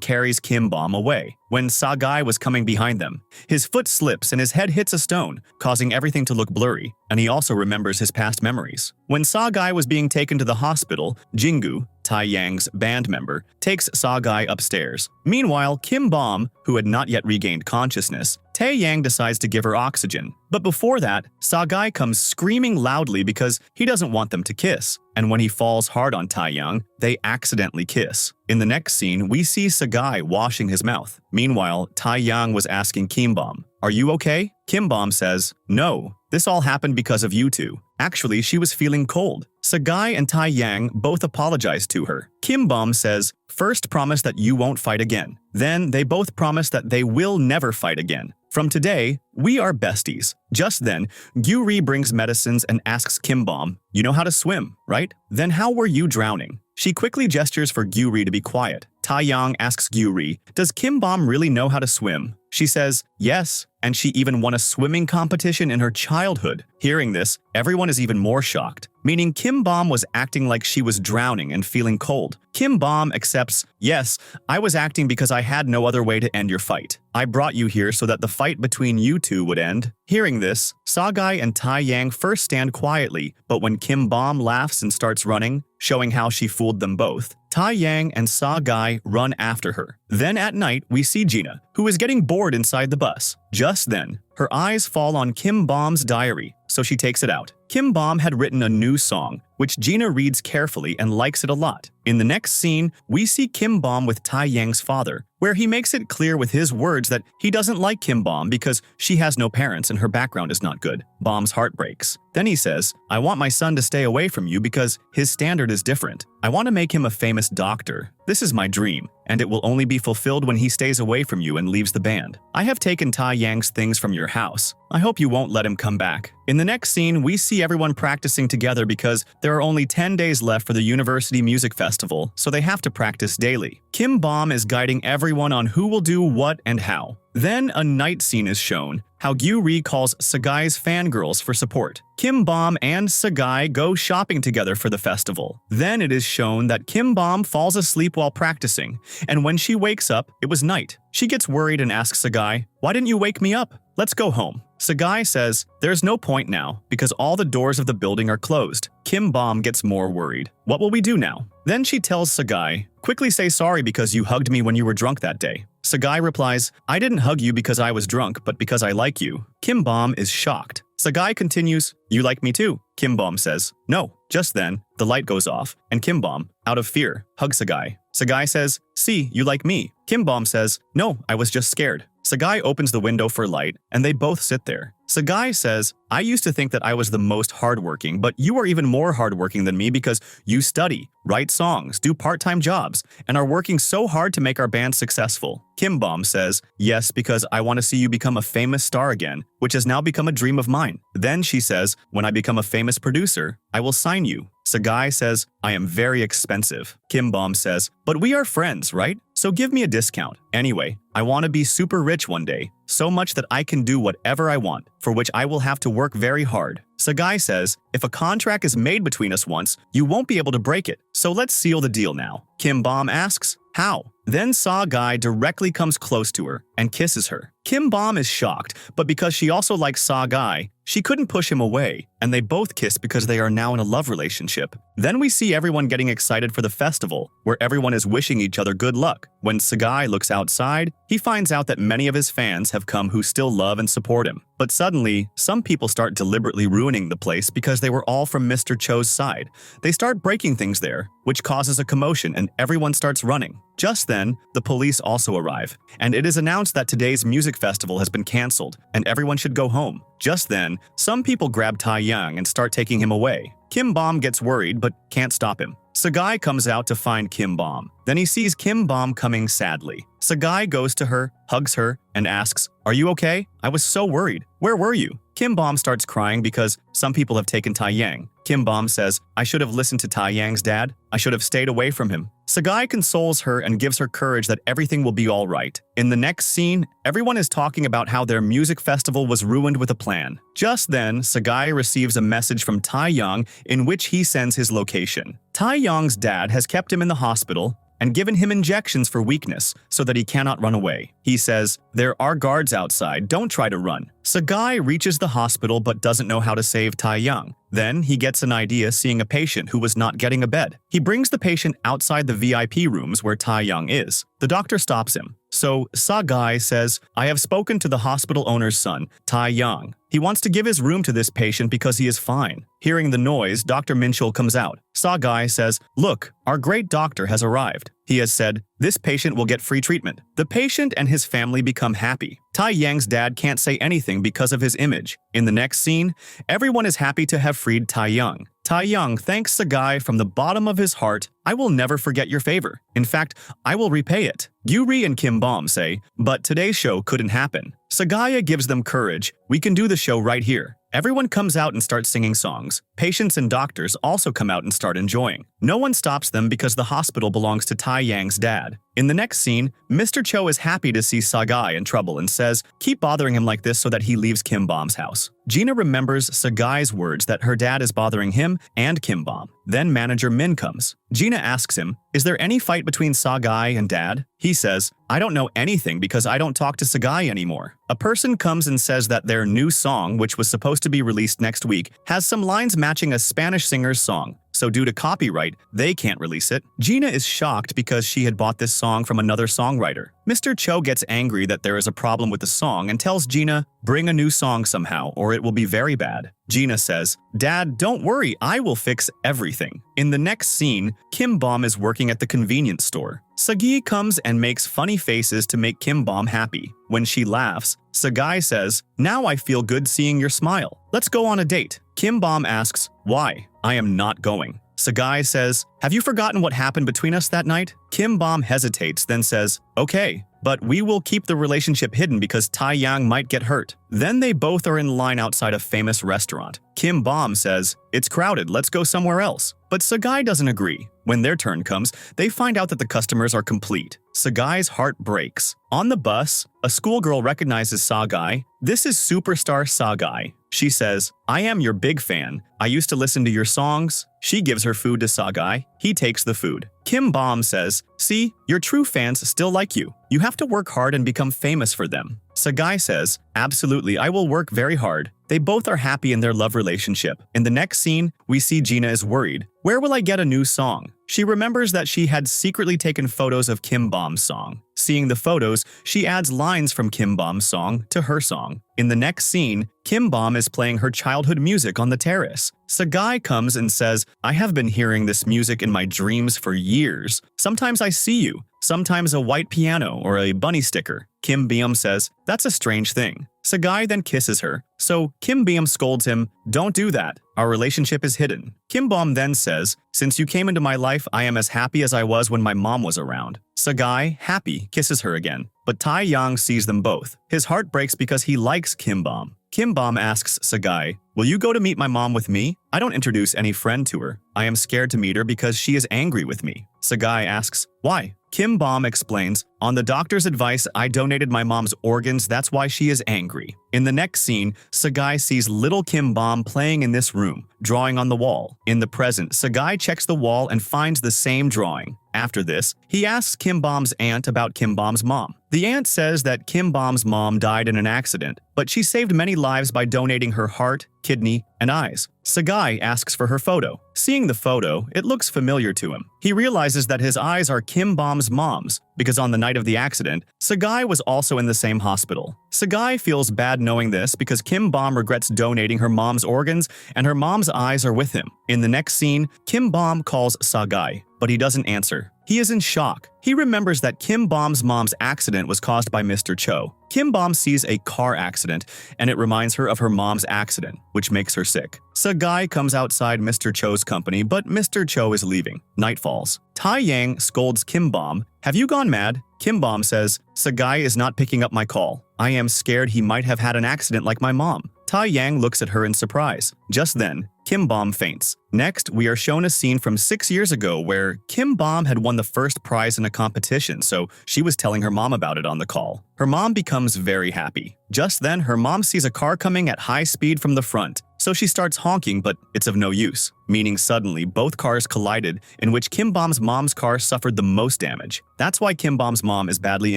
carries Kim Bom away. When Sagai was coming behind them, his foot slips and his head hits a stone, causing everything to look blurry, and he also remembers his past memories. When Sagai was being taken to the hospital, Jingu, Tayyang's band member, takes Sagai upstairs. Meanwhile, Kim Bom, who had not yet regained consciousness, Tayyang decides to give her oxygen. But before that, Sagai comes screaming loudly because he doesn't want them to kiss. And when he falls hard on Tayyang, they accidentally kiss. In the next scene, we see Sagai washing his mouth. Meanwhile, Tayyang was asking Kim Bom, "Are you okay?" Kim Bom says, "No, this all happened because of you two." Actually, she was feeling cold. Sagai and Tayyang both apologize to her. Kim Bom says, "First promise that you won't fight again." Then they both promise that they will never fight again. From today, we are besties. Just then, Gyuri brings medicines and asks Kim Bom, "You know how to swim, right? Then how were you drowning?" She quickly gestures for Gyuri to be quiet. Tayyang asks Gyuri, "Does Kim Bom really know how to swim?" She says, "Yes, and she even won a swimming competition in her childhood." Hearing this, everyone is even more shocked, meaning Kim Bom was acting like she was drowning and feeling cold. Kim Bom accepts, "Yes, I was acting because I had no other way to end your fight. I brought you here so that the fight between you two would end." Hearing this, Sagai and Tayyang first stand quietly, but when Kim Bom laughs and starts running, showing how she fooled them both, Tayyang and Sagai run after her. Then at night, we see Gina, who is getting bored inside the bus. Just then, her eyes fall on Kim Bom's diary, so she takes it out. Kim Bom had written a new song, which Gina reads carefully and likes it a lot. In the next scene, we see Kim Bom with Tayyang's father, where he makes it clear with his words that he doesn't like Kim Bom because she has no parents and her background is not good. Bom's heart breaks. Then he says, "I want my son to stay away from you because his standard is different. I want to make him a famous doctor. This is my dream, and it will only be fulfilled when he stays away from you and leaves the band. I have taken Tayyang's things from your house. I hope you won't let him come back." In the next scene, we see everyone practicing together because there are only 10 days left for the University Music Festival, so they have to practice daily. Kim Bom is guiding everyone on who will do what and how. Then a night scene is shown, how Gyuri calls Sagai's fangirls for support. Kim Bom and Sagai go shopping together for the festival. Then it is shown that Kim Bom falls asleep while practicing, and when she wakes up, it was night. She gets worried and asks Sagai, "Why didn't you wake me up? Let's go home." Sagai says, "There's no point now, because all the doors of the building are closed." Kim Bom gets more worried. "What will we do now?" Then she tells Sagai, "Quickly say sorry because you hugged me when you were drunk that day." Sagai replies, "I didn't hug you because I was drunk, but because I like you." Kim Bom is shocked. Sagai continues, "You like me too?" Kim Bom says, "No." Just then, the light goes off, and Kim Bom, out of fear, hugs Sagai. Sagai says, "See, you like me." Kim Bom says, "No, I was just scared." Sagai opens the window for light, and they both sit there. Sagai says, "I used to think that I was the most hardworking, but you are even more hardworking than me because you study, write songs, do part-time jobs, and are working so hard to make our band successful." Kim Bom says, "Yes, because I want to see you become a famous star again, which has now become a dream of mine." Then she says, "When I become a famous producer, I will sign you." Sagai says, "I am very expensive." Kim Bom says, "But we are friends, right? So give me a discount. Anyway, I want to be super rich one day, so much that I can do whatever I want, for which I will have to work very hard." Sagai says, "If a contract is made between us once, you won't be able to break it, so let's seal the deal now." Kim Bom asks, "How?" Then Sagai directly comes close to her and kisses her. Kim Bom is shocked, but because she also likes Sagai, She couldn't push him away, and they both kiss because they are now in a love relationship. Then we see everyone getting excited for the festival, where everyone is wishing each other good luck. When Sagai looks outside, he finds out that many of his fans have come who still love and support him. But suddenly, some people start deliberately ruining the place because they were all from Mr. Cho's side. They start breaking things there, which causes a commotion and everyone starts running. Just then, the police also arrive, and it is announced that today's music festival has been cancelled and everyone should go home. Just then, some people grab Tayyang and start taking him away. Kim Bom gets worried but can't stop him. Sagai comes out to find Kim Bom. Then he sees Kim Bom coming sadly. Sagai goes to her, hugs her, and asks, "Are you okay? I was so worried. Where were you?" Kim Bom starts crying because some people have taken Tayyang. Kim Bom says, "I should have listened to Tayyang's dad. I should have stayed away from him." Sagai consoles her and gives her courage that everything will be all right. In the next scene, everyone is talking about how their music festival was ruined with a plan. Just then, Sagai receives a message from Tayyang in which he sends his location. Tayyang's dad has kept him in the hospital and given him injections for weakness so that he cannot run away. He says, "There are guards outside, don't try to run." Sagai reaches the hospital but doesn't know how to save Tayyang. Then he gets an idea seeing a patient who was not getting a bed. He brings the patient outside the VIP rooms where Tayyang is. The doctor stops him. So Sagai says, "I have spoken to the hospital owner's son, Tayyang. He wants to give his room to this patient because he is fine." Hearing the noise, Dr. Minchul comes out. Sagai says, "Look, our great doctor has arrived. He has said, this patient will get free treatment." The patient and his family become happy. Tayyang's dad can't say anything because of his image. In the next scene, everyone is happy to have freed Tayyang. Tayyang thanks Sagai from the bottom of his heart. "I will never forget your favor. In fact, I will repay it." Yuri and Kim Bom say, "But today's show couldn't happen." Sagai gives them courage. "We can do the show right here." Everyone comes out and starts singing songs. Patients and doctors also come out and start enjoying. No one stops them because the hospital belongs to Tayyang's dad. In the next scene, Mr. Cho is happy to see Sagai in trouble and says, "Keep bothering him like this so that he leaves Kim Bom's house." Gina remembers Sagai's words that her dad is bothering him and Kim Bom. Then manager Min comes. Gina asks him, "Is there any fight between Sagai and dad?" He says, "I don't know anything because I don't talk to Sagai anymore." A person comes and says that their new song, which was supposed to be released next week, has some lines matching a Spanish singer's song. So due to copyright, they can't release it. Gina is shocked because she had bought this song from another songwriter. Mr. Cho gets angry that there is a problem with the song and tells Gina, "Bring a new song somehow or it will be very bad." Gina says, "Dad, don't worry, I will fix everything." In the next scene, Kim Bom is working at the convenience store. Sagai comes and makes funny faces to make Kim Bom happy. When she laughs, Sagai says, "Now I feel good seeing your smile. Let's go on a date." Kim Bom asks, "Why? I am not going." Sagai says, "Have you forgotten what happened between us that night?" Kim Bom hesitates, then says, "Okay, but we will keep the relationship hidden because Tayyang might get hurt." Then they both are in line outside a famous restaurant. Kim Bom says, "It's crowded, let's go somewhere else." But Sagai doesn't agree. When their turn comes, they find out that the customers are complete. Sagai's heart breaks. On the bus, a schoolgirl recognizes Sagai. "This is superstar Sagai." She says, "I am your big fan. I used to listen to your songs." She gives her food to Sagai. He takes the food. Kim Bom says, "See, your true fans still like you. You have to work hard and become famous for them." Sagai says, "Absolutely, I will work very hard." They both are happy in their love relationship. In the next scene, we see Gina is worried. Where will I get a new song? She remembers that she had secretly taken photos of Kim Bom's song. Seeing the photos, she adds lines from Kim Bom's song to her song. In the next scene, Kim Bom is playing her childhood music on the terrace. Sagai comes and says, "I have been hearing this music in my dreams for years. Sometimes I see you, sometimes a white piano or a bunny sticker." Kim Bom says, "That's a strange thing." Sagai then kisses her, so Kim Bom scolds him, "Don't do that. Our relationship is hidden." Kim Bom then says, "Since you came into my life, I am as happy as I was when my mom was around." Sagai, happy, kisses her again, but Tayyang sees them both. His heart breaks because he likes Kim Bom. Kim Bom asks Sagai, "Will you go to meet my mom with me? I don't introduce any friend to her. I am scared to meet her because she is angry with me." Sagai asks, "Why?" Kim Bom explains, on the doctor's advice, I donated my mom's organs, that's why she is angry. In the next scene, Sagai sees little Kim Bom playing in this room, drawing on the wall. In the present, Sagai checks the wall and finds the same drawing. After this, he asks Kim Bom's aunt about Kim Bom's mom. The aunt says that Kim Bom's mom died in an accident, but she saved many lives by donating her heart, kidney, and eyes. Sagai asks for her photo. Seeing the photo, it looks familiar to him. He realizes that his eyes are Kim Bom's mom's, because on the night of the accident, Sagai was also in the same hospital. Sagai feels bad knowing this because Kim Bom regrets donating her mom's organs and her mom's eyes are with him. In the next scene, Kim Bom calls Sagai, but he doesn't answer. He is in shock. He remembers that Kim Bom's mom's accident was caused by Mr. Cho. Kim Bom sees a car accident, and it reminds her of her mom's accident, which makes her sick. Sagai comes outside Mr. Cho's company, but Mr. Cho is leaving. Night falls. Tayyang scolds Kim Bom. Have you gone mad? Kim Bom says, Sagai is not picking up my call. I am scared he might have had an accident like my mom. Tayyang looks at her in surprise. Just then, Kim Bom faints. Next, we are shown a scene from 6 years ago where Kim Bom had won the first prize in a competition, so she was telling her mom about it on the call. Her mom becomes very happy. Just then, her mom sees a car coming at high speed from the front, so she starts honking, but it's of no use, meaning suddenly both cars collided, in which Kim Bom's mom's car suffered the most damage. That's why Kim Bom's mom is badly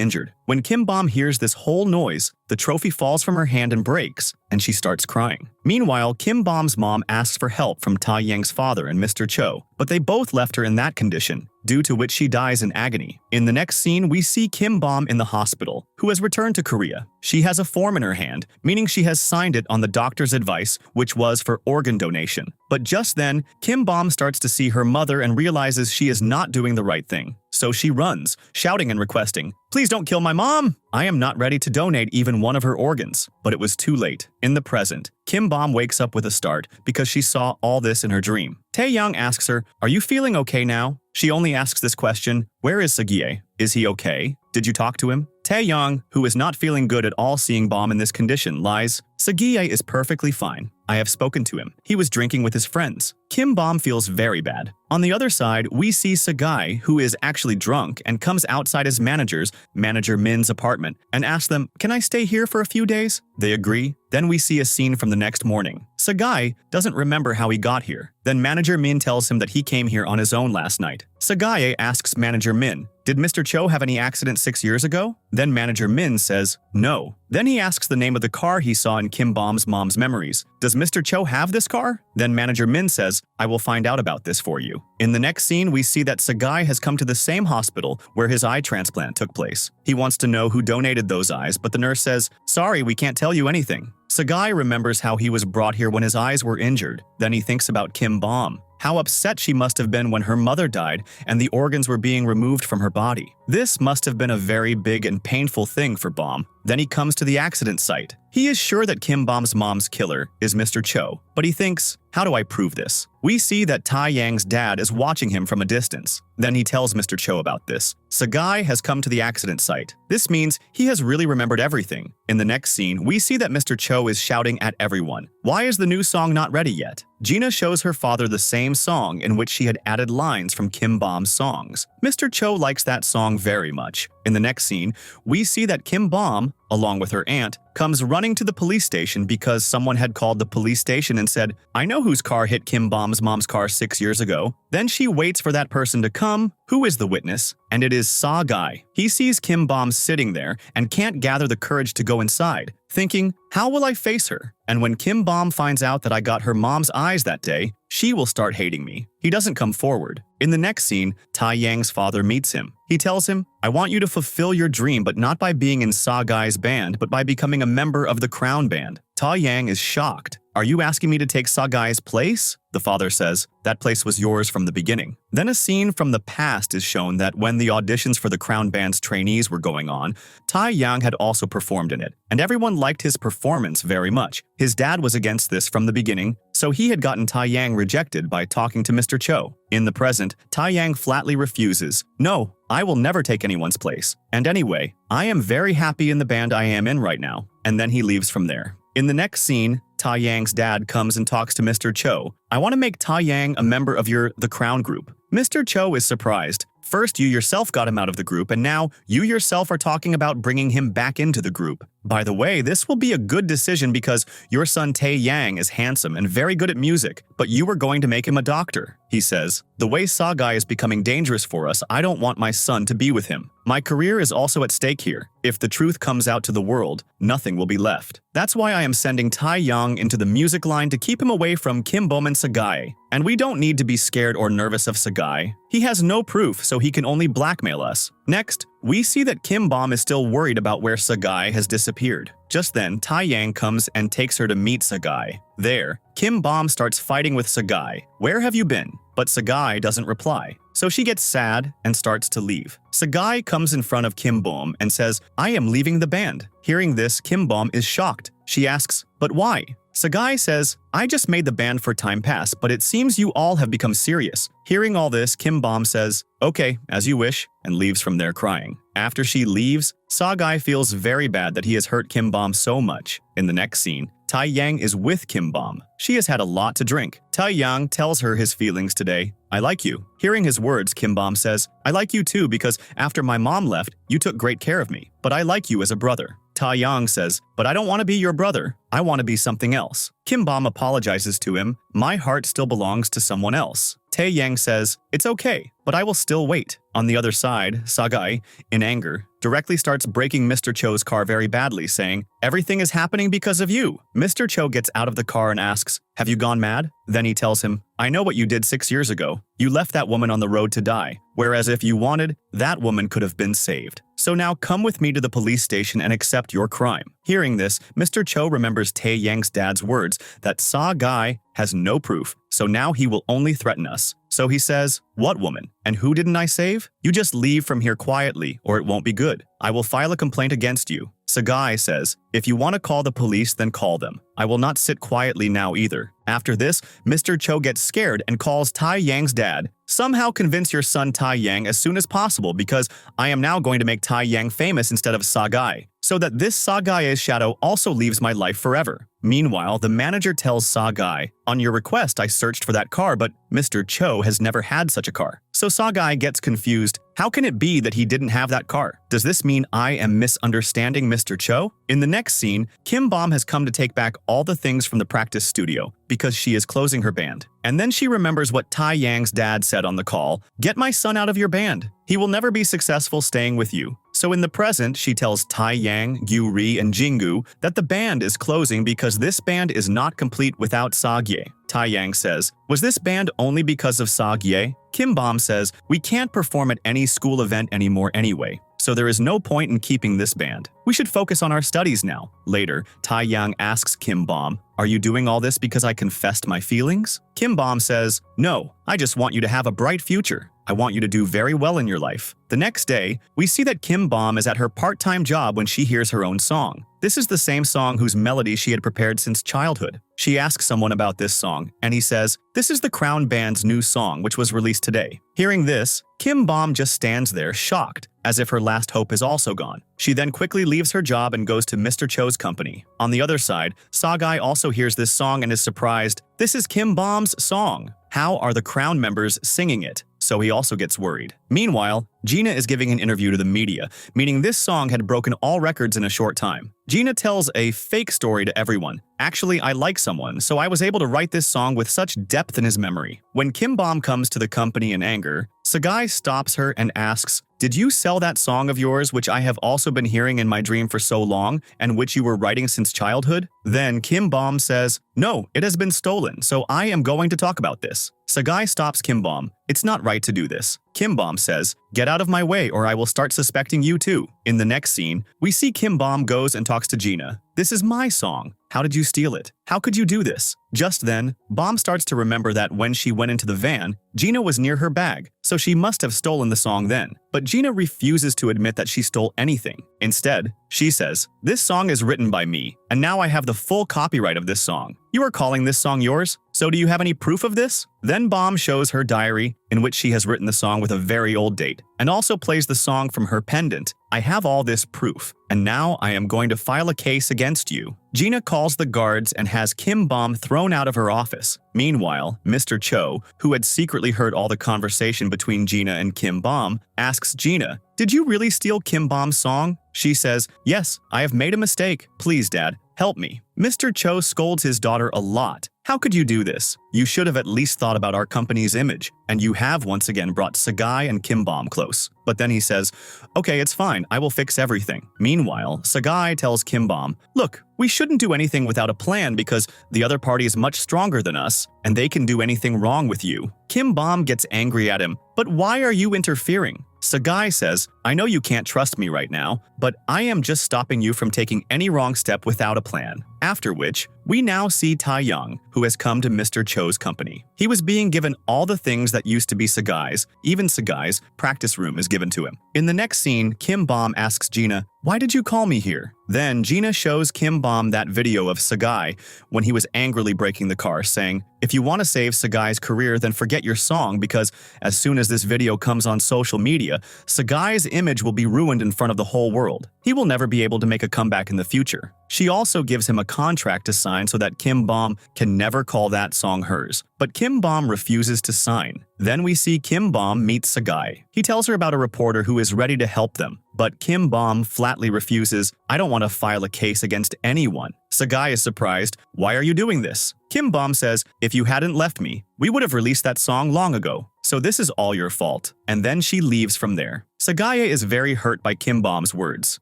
injured. When Kim Bom hears this whole noise, the trophy falls from her hand and breaks, and she starts crying. Meanwhile, Kim Bom's mom asks for help from Tayyang's father and Mr. Cho, but they both left her in that condition, due to which she dies in agony. In the next scene, we see Kim Bom in the hospital, who has returned to Korea. She has a form in her hand, meaning she has signed it on the doctor's advice, which was for organ donation. But just then, Kim Bom starts to see her mother and realizes she is not doing the right thing. So she runs, shouting and requesting, "Please don't kill my mom! I am not ready to donate even one of her organs." But it was too late. In the present, Kim Bom wakes up with a start because she saw all this in her dream. Taeyang asks her, "Are you feeling okay now?" She only asks this question, "Where is Sagai? Is he okay? Did you talk to him?" Taeyang, who is not feeling good at all seeing Bom in this condition, lies, "Sagai is perfectly fine. I have spoken to him. He was drinking with his friends." Kim Bom feels very bad. On the other side, we see Sagai, who is actually drunk and comes outside his manager Min's apartment, and asks them, "Can I stay here for a few days?" They agree. Then we see a scene from the next morning. Sagai doesn't remember how he got here. Then manager Min tells him that he came here on his own last night. Sagai asks manager Min, "Did Mr. Cho have any accident 6 years ago?" Then manager Min says, "No." Then he asks the name of the car he saw in Kim Bom's mom's memories. "Does Mr. Cho have this car?" Then manager Min says, "I will find out about this for you." In the next scene, we see that Sagai has come to the same hospital where his eye transplant took place. He wants to know who donated those eyes, but the nurse says, "Sorry, we can't tell you anything." Sagai remembers how he was brought here when his eyes were injured. Then he thinks about Kim Bom. How upset she must have been when her mother died and the organs were being removed from her body. This must have been a very big and painful thing for Bom. Then he comes to the accident site. He is sure that Kim Bom's mom's killer is Mr. Cho, but he thinks, "How do I prove this?" We see that Taiyang's dad is watching him from a distance. Then he tells Mr. Cho about this. Sagai has come to the accident site. This means he has really remembered everything. In the next scene, we see that Mr. Cho is shouting at everyone. Why is the new song not ready yet? Gina shows her father the same song in which she had added lines from Kim Bom's songs. Mr. Cho likes that song very much. In the next scene, we see that Kim Bom, along with her aunt, comes running to the police station because someone had called the police station and said, "I know whose car hit Kim Bom's mom's car 6 years ago." Then she waits for that person to come, who is the witness, and it is Sagai. He sees Kim Bom sitting there and can't gather the courage to go inside, thinking, "How will I face her? And when Kim Bom finds out that I got her mom's eyes that day, she will start hating me." He doesn't come forward. In the next scene, Taiyang's father meets him. He tells him, "I want you to fulfill your dream, but not by being in Sagai's band, but by becoming a member of the Crown Band." Taiyang is shocked. "Are you asking me to take Sagai's place?" The father says, "That place was yours from the beginning." Then a scene from the past is shown that when the auditions for the Crown Band's trainees were going on, Taiyang had also performed in it, and everyone liked his performance very much. His dad was against this from the beginning, so he had gotten Taiyang rejected by talking to Mr. Cho. In the present, Taiyang flatly refuses, "No, I will never take anyone's place. And anyway, I am very happy in the band I am in right now." And then he leaves from there. In the next scene, Taiyang's dad comes and talks to Mr. Cho. "I want to make Taiyang a member of the Crown group." Mr. Cho is surprised. First, you yourself got him out of the group, and now you yourself are talking about bringing him back into the group. By the way, this will be a good decision because your son Tayyang is handsome and very good at music, but you were going to make him a doctor. He says, the way Sagai is becoming dangerous for us, I don't want my son to be with him. My career is also at stake here. If the truth comes out to the world, nothing will be left. That's why I am sending Tayyang into the music line to keep him away from Kim Bom and Sagai. And we don't need to be scared or nervous of Sagai. He has no proof, so he can only blackmail us. Next, we see that Kim Bom is still worried about where Sagai has disappeared. Just then, Tayyang comes and takes her to meet Sagai. There, Kim Bom starts fighting with Sagai. Where have you been? But Sagai doesn't reply. So she gets sad and starts to leave. Sagai comes in front of Kim Bom and says, I am leaving the band. Hearing this, Kim Bom is shocked. She asks, but why? Sagai says, I just made the band for time pass, but it seems you all have become serious. Hearing all this, Kim Bom says, okay, as you wish, and leaves from there crying. After she leaves, Sagai feels very bad that he has hurt Kim Bom so much. In the next scene, Tayyang is with Kim Bom. She has had a lot to drink. Tayyang tells her his feelings today. I like you. Hearing his words, Kim Bom says, I like you too because after my mom left, you took great care of me, but I like you as a brother. Tayyang says, but I don't want to be your brother. I want to be something else. Kim Bom apologizes to him. My heart still belongs to someone else. Tayyang says, it's okay, but I will still wait. On the other side, Sagai, in anger, directly starts breaking Mr. Cho's car very badly, saying, everything is happening because of you. Mr. Cho gets out of the car and asks, have you gone mad? Then he tells him, I know what you did 6 years ago. You left that woman on the road to die, whereas if you wanted, that woman could have been saved. So now come with me to the police station and accept your crime. Hearing this, Mr. Cho remembers Taeyang's dad's words that Sagai has no proof, so now he will only threaten us. So he says, what woman? And who didn't I save? You just leave from here quietly, or it won't be good. I will file a complaint against you. Sagai says, if you want to call the police, then call them. I will not sit quietly now either. After this, Mr. Cho gets scared and calls Taeyang's dad. Somehow convince your son Tayyang as soon as possible because I am now going to make Tayyang famous instead of Sagai, so that this Sagai's shadow also leaves my life forever. Meanwhile, the manager tells Sagai, on your request I searched for that car, but Mr. Cho has never had such a car. So Sagai gets confused. How can it be that he didn't have that car? Does this mean I am misunderstanding Mr. Cho? In the next scene, Kim Bom has come to take back all the things from the practice studio because she is closing her band. And then she remembers what Taeyang's dad said on the call, get my son out of your band. He will never be successful staying with you. So in the present, she tells Tayyang, Gyuri, and Jingu that the band is closing because this band is not complete without Sagai. Tayyang says, was this band only because of Sagai? Kim Bom says, we can't perform at any school event anymore anyway, so there is no point in keeping this band. We should focus on our studies now. Later, Tayyang asks Kim Bom, are you doing all this because I confessed my feelings? Kim Bom says, no, I just want you to have a bright future. I want you to do very well in your life. The next day, we see that Kim Bom is at her part-time job when she hears her own song. This is the same song whose melody she had prepared since childhood. She asks someone about this song, and he says, this is the Crown Band's new song, which was released today. Hearing this, Kim Bom just stands there, shocked, as if her last hope is also gone. She then quickly leaves her job and goes to Mr. Cho's company. On the other side, Sagai also hears this song and is surprised. This is Kim Bom's song. How are the Crown members singing it? So he also gets worried. Meanwhile, Gina is giving an interview to the media, meaning this song had broken all records in a short time. Gina tells a fake story to everyone. Actually, I like someone, so I was able to write this song with such depth in his memory. When Kim Bom comes to the company in anger, Sagai stops her and asks, did you sell that song of yours which I have also been hearing in my dream for so long and which you were writing since childhood? Then Kim Bom says, no, it has been stolen, so I am going to talk about this. Sagai stops Kim Bom. It's not right to do this. Kim Bom says, get out of my way or I will start suspecting you too. In the next scene, we see Kim Bom goes and talks to Gina. This is my song. How did you steal it? How could you do this? Just then, Bom starts to remember that when she went into the van, Gina was near her bag, so she must have stolen the song then. But Gina refuses to admit that she stole anything. Instead, she says, this song is written by me, and now I have the full copyright of this song. You are calling this song yours? So do you have any proof of this? Then Bom shows her diary, in which she has written the song with a very old date, and also plays the song from her pendant. I have all this proof, and now I am going to file a case against you. Gina calls the guards and has Kim Bom thrown out of her office. Meanwhile, Mr. Cho, who had secretly heard all the conversation between Gina and Kim Bom, asks Gina, "Did you really steal Kim Bom's song?" She says, "Yes, I have made a mistake. Please, Dad, help me." Mr. Cho scolds his daughter a lot. "How could you do this? You should have at least thought about our company's image, and you have once again brought Sagai and Kim Bom close." But then he says, "Okay, it's fine, I will fix everything." Meanwhile, Sagai tells Kim Bom, "Look, we shouldn't do anything without a plan because the other party is much stronger than us, and they can do anything wrong with you." Kim Bom gets angry at him, "But why are you interfering?" Sagai says, "I know you can't trust me right now, but I am just stopping you from taking any wrong step without a plan." After which, we now see Tayyang, who has come to Mr. Cho's company. He was being given all the things that used to be Sagai's, even Sagai's practice room is given to him. In the next scene, Kim Bom asks Gina, "Why did you call me here?" Then Gina shows Kim Bom that video of Sagai when he was angrily braking the car, saying, "If you want to save Sagai's career, then forget your song because as soon as this video comes on social media, Sagai's image will be ruined in front of the whole world. He will never be able to make a comeback in the future." She also gives him a contract to sign so that Kim Bom can never call that song hers. But Kim Bom refuses to sign. Then we see Kim Bom meet Sagai. He tells her about a reporter who is ready to help them. But Kim Bom flatly refuses, "I don't want to file a case against anyone." Sagai is surprised, "Why are you doing this?" Kim Bom says, "If you hadn't left me, we would have released that song long ago. So this is all your fault." And then she leaves from there. Sagai is very hurt by Kim Bom's words.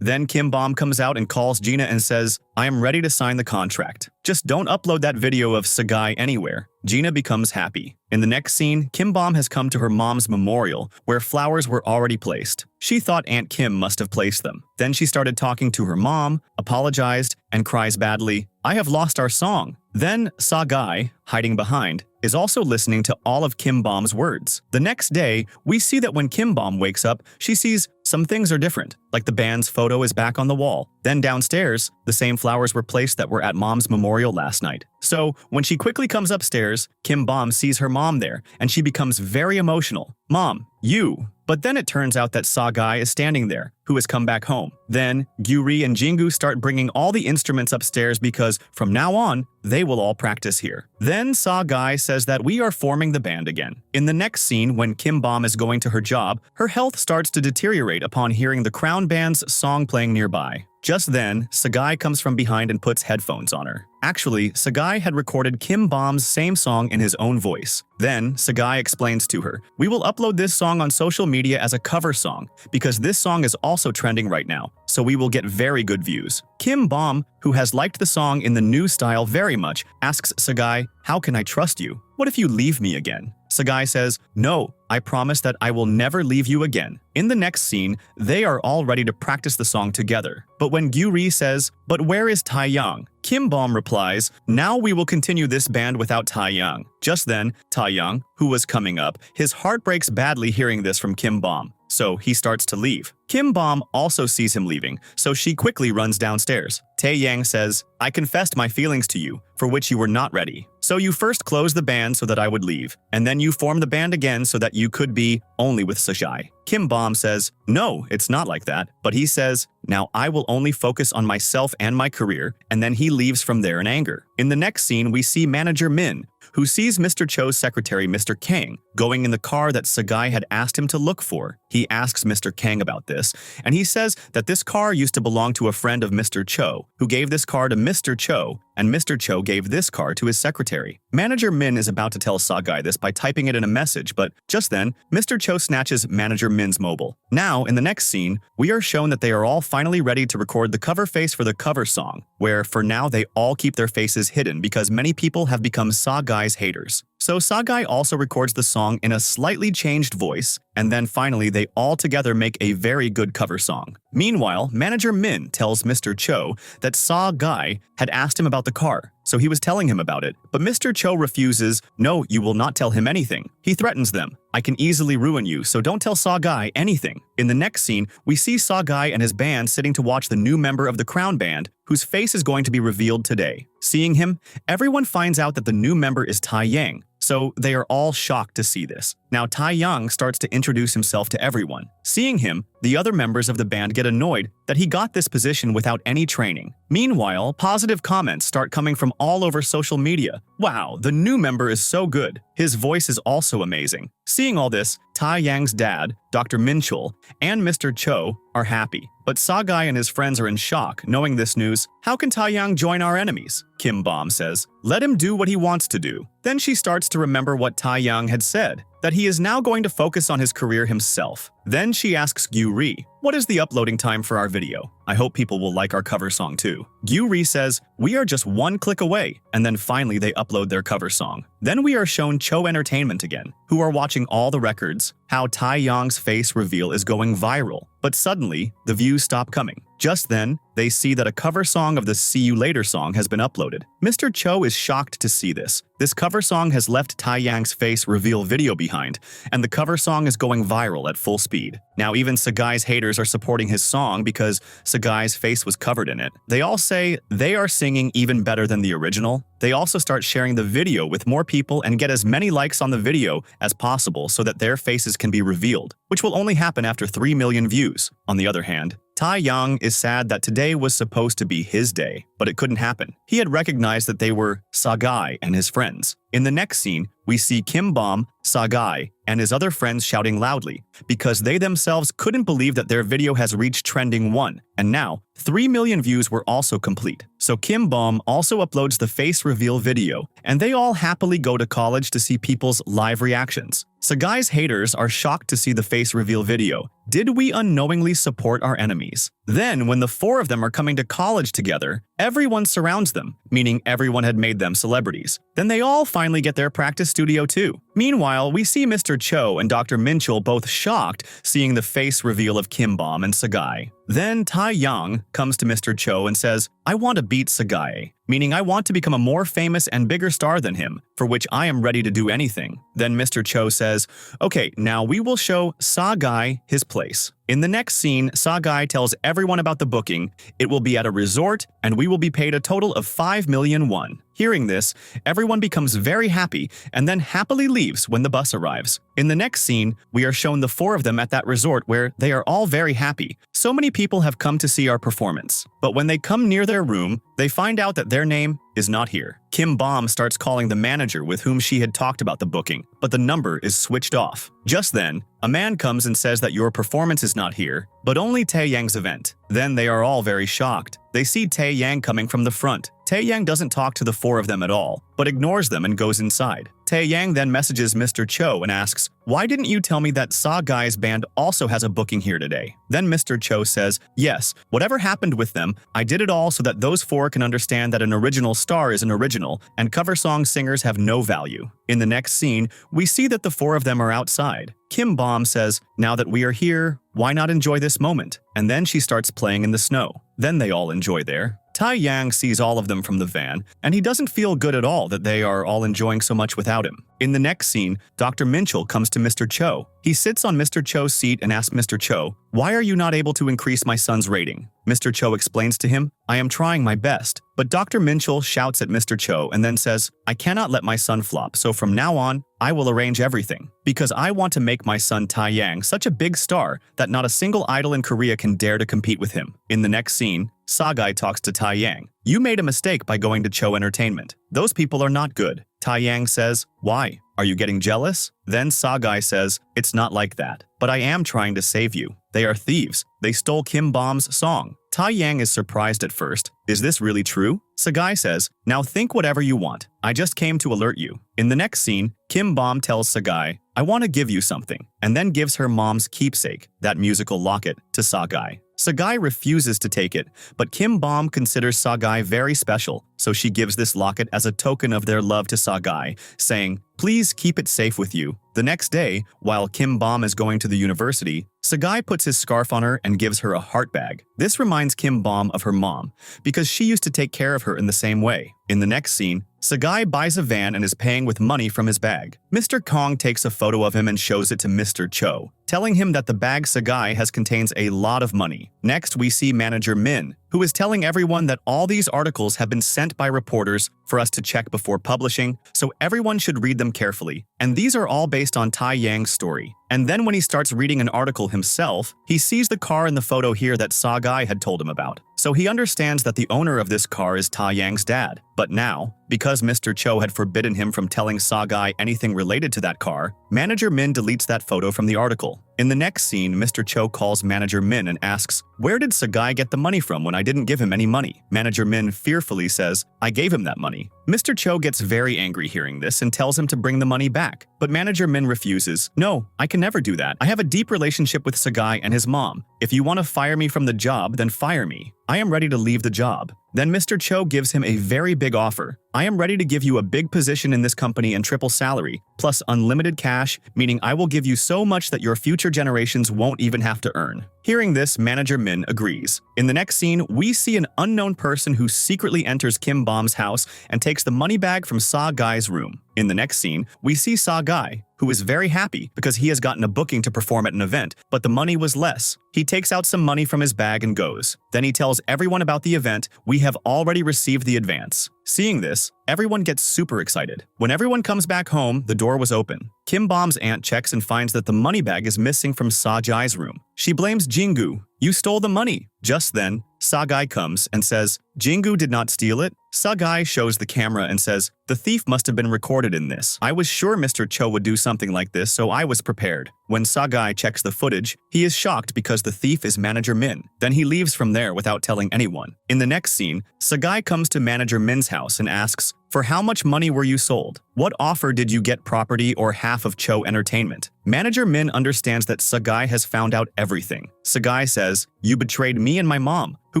Then Kim Bom comes out and calls Gina and says, "I am ready to sign the contract. Just don't upload that video of Sagai anywhere." Gina becomes happy. In the next scene, Kim Bom has come to her mom's memorial, where flowers were already placed. She thought Aunt Kim must have placed them. Then she started talking to her mom, apologized, and cries badly, "I have lost our song." Then Sagai, hiding behind, is also listening to all of Kim Bom's words. The next day, we see that when Kim Bom wakes up, she sees some things are different, like the band's photo is back on the wall. Then downstairs, the same flowers were placed that were at Mom's memorial last night. So, when she quickly comes upstairs, Kim Bom sees her mom there, and she becomes very emotional. "Mom, you." But then it turns out that Sagai is standing there, who has come back home. Then, Gyuri and Jingu start bringing all the instruments upstairs because, from now on, they will all practice here. Then Sagai says that we are forming the band again. In the next scene, when Kim Bom is going to her job, her health starts to deteriorate upon hearing the Crown Band's song playing nearby. Just then, Sagai comes from behind and puts headphones on her. Actually, Sagai had recorded Kim Bom's same song in his own voice. Then, Sagai explains to her, "We will upload this song on social media as a cover song, because this song is also trending right now, so we will get very good views." Kim Bom, who has liked the song in the new style very much, asks Sagai, "How can I trust you? What if you leave me again?" Sagai says, "No, I promise that I will never leave you again." In the next scene, they are all ready to practice the song together. But when Gyuri says, "But where is Tayyang?" Kim Bom replies, "Now we will continue this band without Tayyang." Just then, Tayyang, who was coming up, his heart breaks badly hearing this from Kim Bom, so he starts to leave. Kim Bom also sees him leaving, so she quickly runs downstairs. Tayyang says, "I confessed my feelings to you, for which you were not ready. So you first closed the band so that I would leave, and then you formed the band again so that you could be only with Sagai." Kim Bom says, "No, it's not like that." But he says, "Now I will only focus on myself and my career," and then he leaves from there in anger. In the next scene, we see manager Min, who sees Mr. Cho's secretary, Mr. Kang, going in the car that Sagai had asked him to look for. He asks Mr. Kang about this, and he says that this car used to belong to a friend of Mr. Cho, who gave this car to Mr. Cho, and Mr. Cho gave this car to his secretary. Manager Min is about to tell Sagai this by typing it in a message, but just then, Mr. Cho snatches Manager Min's mobile. Now, in the next scene, we are shown that they are all finally ready to record the cover face for the cover song, where for now they all keep their faces hidden because many people have become Sagai's haters. So Sagai also records the song in a slightly changed voice, and then finally they all together make a very good cover song. Meanwhile, manager Min tells Mr. Cho that Sagai had asked him about the car, so he was telling him about it. But Mr. Cho refuses. "No, you will not tell him anything." He threatens them. "I can easily ruin you, so don't tell Sagai anything." In the next scene, we see Sagai and his band sitting to watch the new member of the Crown Band, whose face is going to be revealed today. Seeing him, everyone finds out that the new member is Tayyang, so they are all shocked to see this. Now Tayyang starts to introduce himself to everyone. Seeing him, The other members of the band get annoyed that he got this position without any training. Meanwhile, positive comments start coming from all over social media. Wow, the new member is so good. His voice is also amazing. Seeing all this, Tayyang's dad, Dr. Minchul, and Mr. Cho are happy. But Sagai and his friends are in shock, knowing this news. How can Tayyang join our enemies? Kim Bom says. Let him do what he wants to do. Then she starts to remember what Tayyang had said, that he is now going to focus on his career himself. Then she asks Gyu-ri, what is the uploading time for our video? I hope people will like our cover song too. Gyu-ri says, we are just one click away, and then finally they upload their cover song. Then we are shown Cho Entertainment again, who are watching all the records, how Taeyang's face reveal is going viral. But suddenly, the views stop coming. Just then, they see that a cover song of the See You Later song has been uploaded. Mr. Cho is shocked to see this. This cover song has left Taeyang's face reveal video behind, and the cover song is going viral at full speed. Now even Sagai's haters are supporting his song because Sagai's face was covered in it. They all say they are singing even better than the original. They also start sharing the video with more people and get as many likes on the video as possible so that their faces can be revealed, which will only happen after 3 million views. On the other hand, Tayyang is sad that today was supposed to be his day, but it couldn't happen. He had recognized that they were Sagai and his friends. In the next scene, we see Kim Bom, Sagai, and his other friends shouting loudly because they themselves couldn't believe that their video has reached trending 1, and now 3 million views were also complete. So Kim Bom also uploads the face reveal video, and they all happily go to college to see people's live reactions. Sagai's haters are shocked to see the face reveal video. Did we unknowingly support our enemies? Then, when the 4 of them are coming to college together, everyone surrounds them, meaning everyone had made them celebrities. Then they all finally get their practice studio too. Meanwhile, we see Mr. Cho and Dr. Minchul both shocked seeing the face reveal of Kim Bom and Sagai. Then Tayyang comes to Mr. Cho and says, I want to beat Sagai, meaning I want to become a more famous and bigger star than him, for which I am ready to do anything. Then Mr. Cho says, okay, now we will show Sagai his place. In the next scene, Sagai tells everyone about the booking. It will be at a resort, and we will be paid a total of 5 million won. Hearing this, everyone becomes very happy and then happily leaves when the bus arrives. In the next scene, we are shown the 4 of them at that resort where they are all very happy. So many people have come to see our performance. But when they come near their room, they find out that their name is not here. Kim Bom starts calling the manager with whom she had talked about the booking, but the number is switched off. Just then, a man comes and says that your performance is not here, but only Taeyang's event. Then they are all very shocked. They see Taeyang coming from the front. Taeyang doesn't talk to the 4 of them at all, but ignores them and goes inside. Taeyang then messages Mr. Cho and asks, why didn't you tell me that Sagai's band also has a booking here today? Then Mr. Cho says, yes, whatever happened with them, I did it all so that those 4 can understand that an original star is an original and cover song singers have no value. In the next scene, we see that the 4 of them are outside. Kim Bom says, now that we are here, why not enjoy this moment? And then she starts playing in the snow. Then they all enjoy there. Tayyang sees all of them from the van, and he doesn't feel good at all that they are all enjoying so much without him. In the next scene, Dr. Minchul comes to Mr. Cho. He sits on Mr. Cho's seat and asks Mr. Cho, why are you not able to increase my son's rating? Mr. Cho explains to him, I am trying my best. But Dr. Minchul shouts at Mr. Cho and then says, I cannot let my son flop, so from now on, I will arrange everything. Because I want to make my son Tayyang such a big star that not a single idol in Korea can dare to compete with him. In the next scene, Sagai talks to Tayyang. You made a mistake by going to Cho Entertainment. Those people are not good. Tayyang says, why? Are you getting jealous? Then Sagai says, it's not like that. But I am trying to save you. They are thieves. They stole Kim Bom's song. Tayyang is surprised at first. Is this really true? Sagai says, now think whatever you want. I just came to alert you. In the next scene, Kim Bom tells Sagai, I want to give you something, and then gives her mom's keepsake, that musical locket, to Sagai. Sagai refuses to take it, but Kim Bom considers Sagai very special, so she gives this locket as a token of their love to Sagai, saying, please keep it safe with you. The next day, while Kim Bom is going to the university, Sagai puts his scarf on her and gives her a heart bag. This reminds Kim Bom of her mom, because she used to take care of her in the same way. In the next scene, Sagai buys a van and is paying with money from his bag. Mr. Kong takes a photo of him and shows it to Mr. Cho, telling him that the bag Sagai has contains a lot of money. Next, we see manager Min, who is telling everyone that all these articles have been sent by reporters for us to check before publishing, so everyone should read them carefully. And these are all based on Tayyang's story. And then when he starts reading an article himself, he sees the car in the photo here that Sagai had told him about. So he understands that the owner of this car is Tayyang's dad. But now, because Mr. Cho had forbidden him from telling Sagai anything related to that car, Manager Min deletes that photo from the article. In the next scene, Mr. Cho calls Manager Min and asks, "Where did Sagai get the money from when I didn't give him any money?" Manager Min fearfully says, "I gave him that money." Mr. Cho gets very angry hearing this and tells him to bring the money back. But Manager Min refuses. "No, I can never do that. I have a deep relationship with Sagai and his mom. If you want to fire me from the job, then fire me. I am ready to leave the job." Then Mr. Cho gives him a very big offer. "I am ready to give you a big position in this company and triple salary, plus unlimited cash, meaning I will give you so much that your future generations won't even have to earn." Hearing this, Manager Min agrees. In the next scene, we see an unknown person who secretly enters Kim Bom's house and takes the money bag from Sagai's room. In the next scene, we see Sagai, who is very happy because he has gotten a booking to perform at an event, but the money was less. He takes out some money from his bag and goes. Then he tells everyone about the event. "We have already received the advance." Seeing this, everyone gets super excited. When everyone comes back home, the door was open. Kim Bom's aunt checks and finds that the money bag is missing from Sagai's room. She blames Jingu. "You stole the money." Just then, Sagai comes and says, "Jingu did not steal it." Sagai shows the camera and says, "The thief must have been recorded in this. I was sure Mr. Cho would do something like this, so I was prepared." When Sagai checks the footage, he is shocked because the thief is Manager Min. Then he leaves from there without telling anyone. In the next scene, Sagai comes to Manager Min's house and asks, "For how much money were you sold? What offer did you get property or half of Cho Entertainment?" Manager Min understands that Sagai has found out everything. Sagai says, "You betrayed me and my mom, who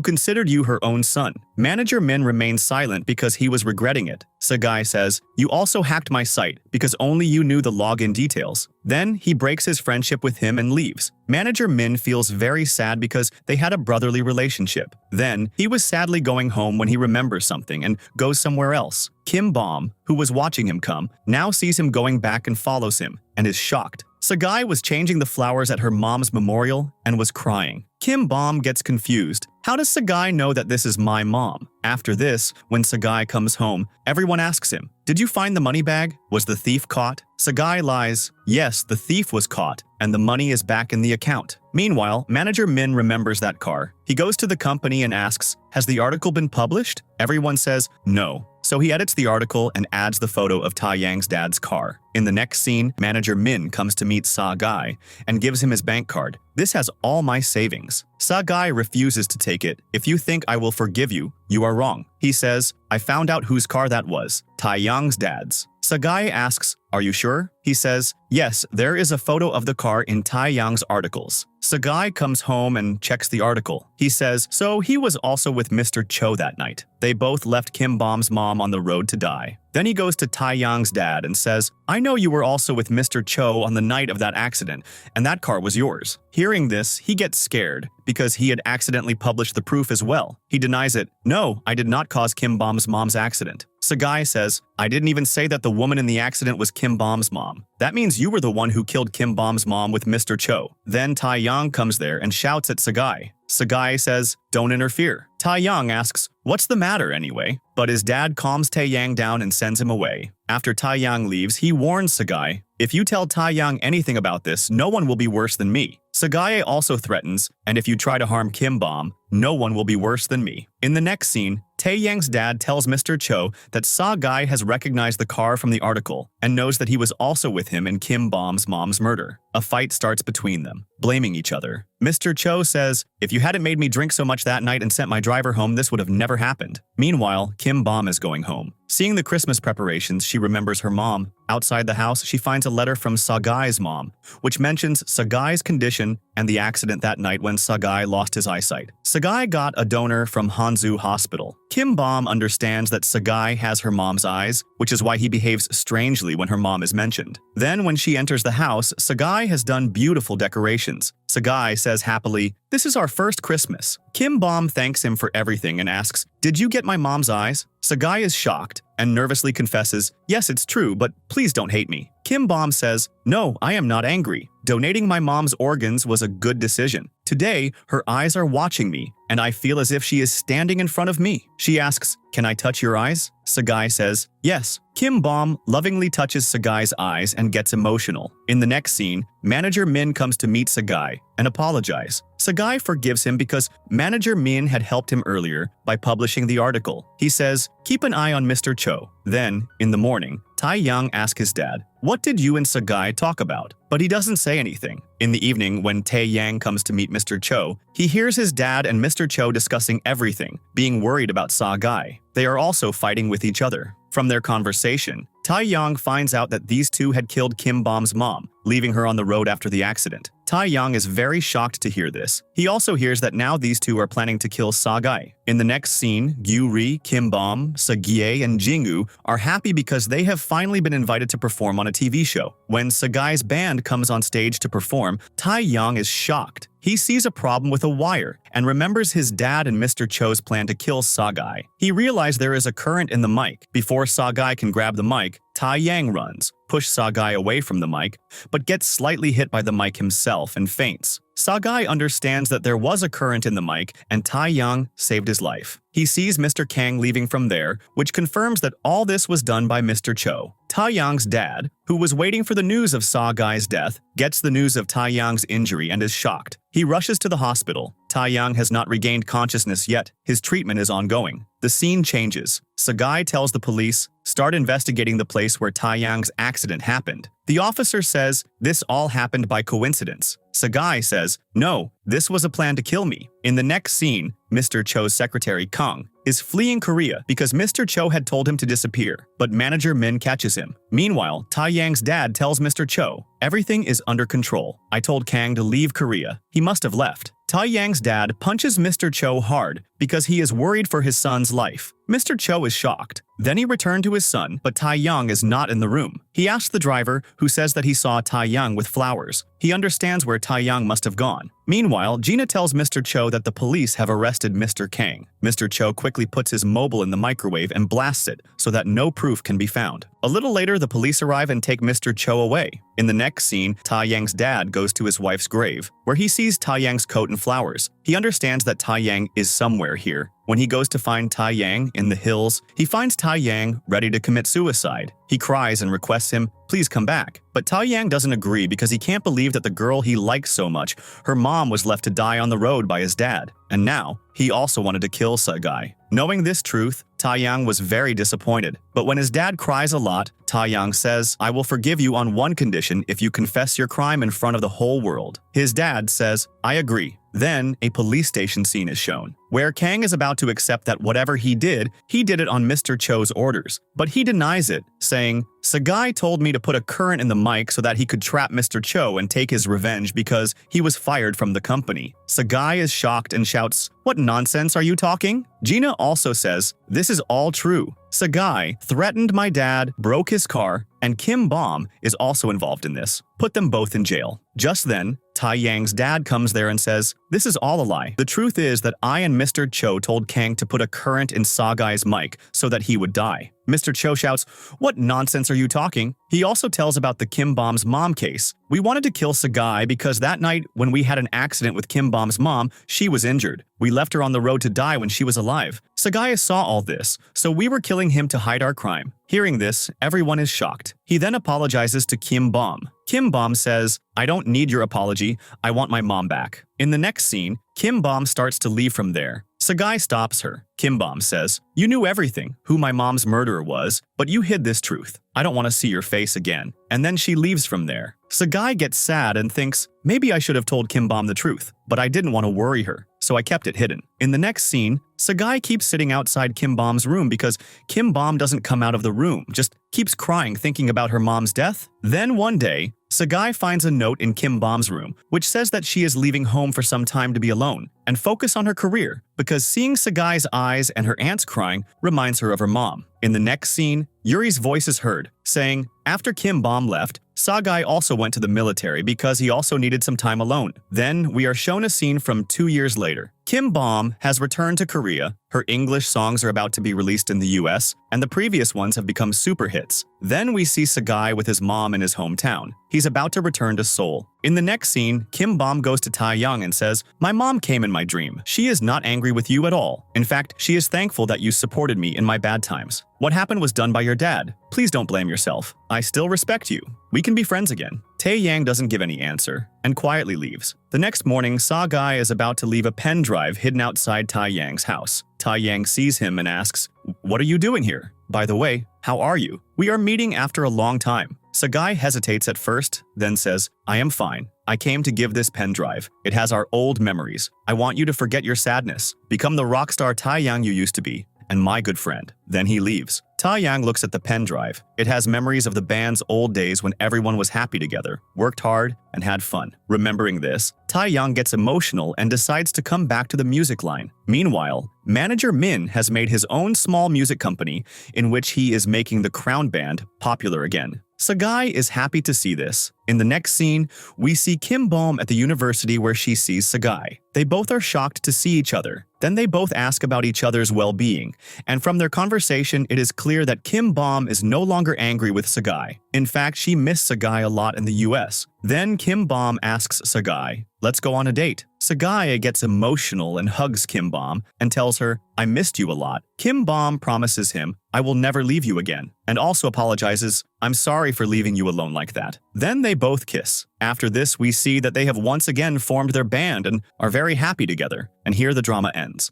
considered you her own son." Manager Min remains silent because he was regretting it. Sagai says, "You also hacked my site because only you knew the login details." Then he breaks his friendship with him and leaves. Manager Min feels very sad because they had a brotherly relationship. Then he was sadly going home when he remembers something and goes somewhere else. Kim Bom, who was watching him come, now sees him going back and follows him, and is shocked. Sagai was changing the flowers at her mom's memorial and was crying. Kim Bom gets confused. How does Sagai know that this is my mom? After this, when Sagai comes home, everyone asks him, "Did you find the money bag? Was the thief caught?" Sagai lies. Yes, the thief was caught, and the money is back in the account. Meanwhile, Manager Min remembers that car. He goes to the company and asks, "Has the article been published?" Everyone says, "No." So he edits the article and adds the photo of Tayyang's dad's car. In the next scene, Manager Min comes to meet Sagai and gives him his bank card. "This has all my savings." Sagai refuses to take it. "If you think I will forgive you, you are wrong." He says, "I found out whose car that was, Tayyang's dad's." Sagai asks, "Are you sure?" He says, "Yes, there is a photo of the car in Tayyang's articles." Sagai comes home and checks the article. He says, "So he was also with Mr. Cho that night. They both left Kim Bom's mom on the road to die." Then he goes to Tayyang's dad and says, "I know you were also with Mr. Cho on the night of that accident, and that car was yours." Hearing this, he gets scared because he had accidentally published the proof as well. He denies it. "No, I did not cause Kim Bom's mom's accident." Sagai says, "I didn't even say that the woman in the accident was Kim Bom's mom. That means you were the one who killed Kim Bom's mom with Mr. Cho." Then Tayyang comes there and shouts at Sagai. Sagai says, "Don't interfere." Tayyang asks, "What's the matter anyway?" But his dad calms Tayyang down and sends him away. After Tayyang leaves, he warns Sagai, "If you tell Tayyang anything about this, no one will be worse than me." Sagai also threatens, "And if you try to harm Kim Bom, no one will be worse than me." In the next scene, Taeyang's dad tells Mr. Cho that Sagai has recognized the car from the article and knows that he was also with him in Kim Bom's mom's murder. A fight starts between them, blaming each other. Mr. Cho says, "If you hadn't made me drink so much that night and sent my driver home, this would have never happened." Meanwhile, Kim Bom is going home. Seeing the Christmas preparations, she remembers her mom. Outside the house, she finds a letter from Sagai's mom, which mentions Sagai's condition and the accident that night when Sagai lost his eyesight. Sagai got a donor from Hanzu Hospital. Kim Bom understands that Sagai has her mom's eyes, which is why he behaves strangely when her mom is mentioned. Then when she enters the house, Sagai has done beautiful decorations. Sagai says happily, "This is our first Christmas." Kim Bom thanks him for everything and asks, "Did you get my mom's eyes?" Sagai is shocked. and nervously confesses, "Yes, it's true, but please don't hate me." Kim Bom says, "No, I am not angry. Donating my mom's organs was a good decision. Today, her eyes are watching me, and I feel as if she is standing in front of me." She asks, "Can I touch your eyes?" Sagai says, "Yes." Kim Bom lovingly touches Sagai's eyes and gets emotional. In the next scene, Manager Min comes to meet Sagai and apologize. Sagai forgives him because Manager Min had helped him earlier by publishing the article. He says, "Keep an eye on Mr. Cho." Then, in the morning, Tayyang asks his dad, "What did you and Sagai talk about?" But he doesn't say anything. In the evening, when Tayyang comes to meet Mr. Cho, he hears his dad and Mr. Cho discussing everything, being worried about Sagai. They are also fighting with each other. From their conversation, Tayyang finds out that these two had killed Kim Bom's mom, leaving her on the road after the accident. Tayyang is very shocked to hear this. He also hears that now these two are planning to kill Sagai. In the next scene, Gyuri, Kim Bom, Sagai, and Jingu are happy because they have finally been invited to perform on a TV show. When Sagai's band comes on stage to perform, Tayyang is shocked. He sees a problem with a wire and remembers his dad and Mr. Cho's plan to kill Sagai. He realizes there is a current in the mic. Before Sagai can grab the mic, Tayyang runs, pushes Sagai away from the mic, but gets slightly hit by the mic himself and faints. Sagai understands that there was a current in the mic and Tayyang saved his life. He sees Mr. Kang leaving from there, which confirms that all this was done by Mr. Cho. Tayyang's dad, who was waiting for the news of Sagai's death, gets the news of Tayyang's injury and is shocked. He rushes to the hospital. Tayyang has not regained consciousness yet. His treatment is ongoing. The scene changes. Sagai tells the police, "Start investigating the place where Tayyang's accident happened." The officer says, "This all happened by coincidence." Sagai says, "No, this was a plan to kill me." In the next scene, Mr. Cho's secretary, Kang, is fleeing Korea because Mr. Cho had told him to disappear, but Manager Min catches him. Meanwhile, Tayyang's dad tells Mr. Cho, "Everything is under control. I told Kang to leave Korea. He must have left." Tayyang's dad punches Mr. Cho hard because he is worried for his son's life. Mr. Cho is shocked. Then he returned to his son, but Tayyang is not in the room. He asks the driver, who says that he saw Tayyang with flowers. He understands where Tayyang must have gone. Meanwhile, Gina tells Mr. Cho that the police have arrested Mr. Kang. Mr. Cho quickly puts his mobile in the microwave and blasts it so that no proof can be found. A little later, the police arrive and take Mr. Cho away. In the next scene, Tayyang's dad goes to his wife's grave, where he sees Tayyang's coat and flowers. He understands that Tayyang is somewhere here. When he goes to find Tayyang in the hills, he finds Tayyang ready to commit suicide. He cries and requests him, "Please come back." But Tayyang doesn't agree because he can't believe that the girl he likes so much, her mom, was left to die on the road by his dad. And now, he also wanted to kill Sagai. Knowing this truth, Tayyang was very disappointed. But when his dad cries a lot, Tayyang says, "I will forgive you on one condition if you confess your crime in front of the whole world." His dad says, "I agree." Then, a police station scene is shown, where Kang is about to accept that whatever he did it on Mr. Cho's orders. But he denies it, saying, "Sagai told me to put a current in the mic so that he could trap Mr. Cho and take his revenge because he was fired from the company." Sagai is shocked and shouts, "What nonsense are you talking?" Gina also says, "This is all true. Sagai threatened my dad, broke his car, and Kim Bom is also involved in this. Put them both in jail." Just then, Tayyang's dad comes there and says, "This is all a lie. The truth is that I and Mr. Cho told Kang to put a current in Sagai's mic so that he would die." Mr. Cho shouts, "What nonsense are you talking?" He also tells about the Kim Bom's mom case. "We wanted to kill Sagai because that night when we had an accident with Kim Bom's mom, she was injured. We left her on the road to die when she was alive. Sagai saw all this, so we were killing him to hide our crime." Hearing this, everyone is shocked. He then apologizes to Kim Bom. Kim Bom says, "I don't need your apology, I want my mom back." In the next scene, Kim Bom starts to leave from there. Sagai stops her. Kim Bom says, "You knew everything, who my mom's murderer was, but you hid this truth. I don't want to see your face again." And then she leaves from there. Sagai gets sad and thinks, "Maybe I should have told Kim Bom the truth, but I didn't want to worry her, so I kept it hidden." In the next scene, Sagai keeps sitting outside Kim Bom's room because Kim Bom doesn't come out of the room, just keeps crying thinking about her mom's death. Then one day, Sagai finds a note in Kim Bom's room, which says that she is leaving home for some time to be alone and focus on her career because seeing Sagai's eyes and her aunt's crying reminds her of her mom. In the next scene, Yuri's voice is heard, saying, after Kim Bom left, Sagai also went to the military because he also needed some time alone. Then, we are shown a scene from 2 years later. Kim Bom has returned to Korea, her English songs are about to be released in the US, and the previous ones have become super hits. Then we see Sagai with his mom in his hometown. He's about to return to Seoul. In the next scene, Kim Bom goes to Tayyang and says, my mom came in my dream. She is not angry with you at all. In fact, she is thankful that you supported me in my bad times. What happened was done by your dad. Please don't blame yourself. I still respect you. We can be friends again. Tayyang doesn't give any answer and quietly leaves. The next morning, Sagai is about to leave a pen drive hidden outside Tayyang's house. Tayyang sees him and asks, what are you doing here? By the way, how are you? We are meeting after a long time. Sagai hesitates at first, then says, I am fine. I came to give this pen drive. It has our old memories. I want you to forget your sadness. Become the rock star Tayyang you used to be, and my good friend. Then he leaves. Tayyang looks at the pen drive. It has memories of the band's old days when everyone was happy together, worked hard, and had fun. Remembering this, Tayyang gets emotional and decides to come back to the music line. Meanwhile, manager Min has made his own small music company in which he is making the Crown Band popular again. Sagai is happy to see this. In the next scene, we see Kim Bom at the university where she sees Sagai. They both are shocked to see each other. Then they both ask about each other's well-being, and from their conversation, it is clear that Kim Bom is no longer angry with Sagai. In fact, she missed Sagai a lot in the US. Then Kim Bom asks Sagai, let's go on a date. Sagai gets emotional and hugs Kim Bom and tells her, I missed you a lot. Kim Bom promises him, I will never leave you again, and also apologizes, I'm sorry for leaving you alone like that. Then they both kiss. After this, we see that they have once again formed their band and are very happy together, and here the drama ends.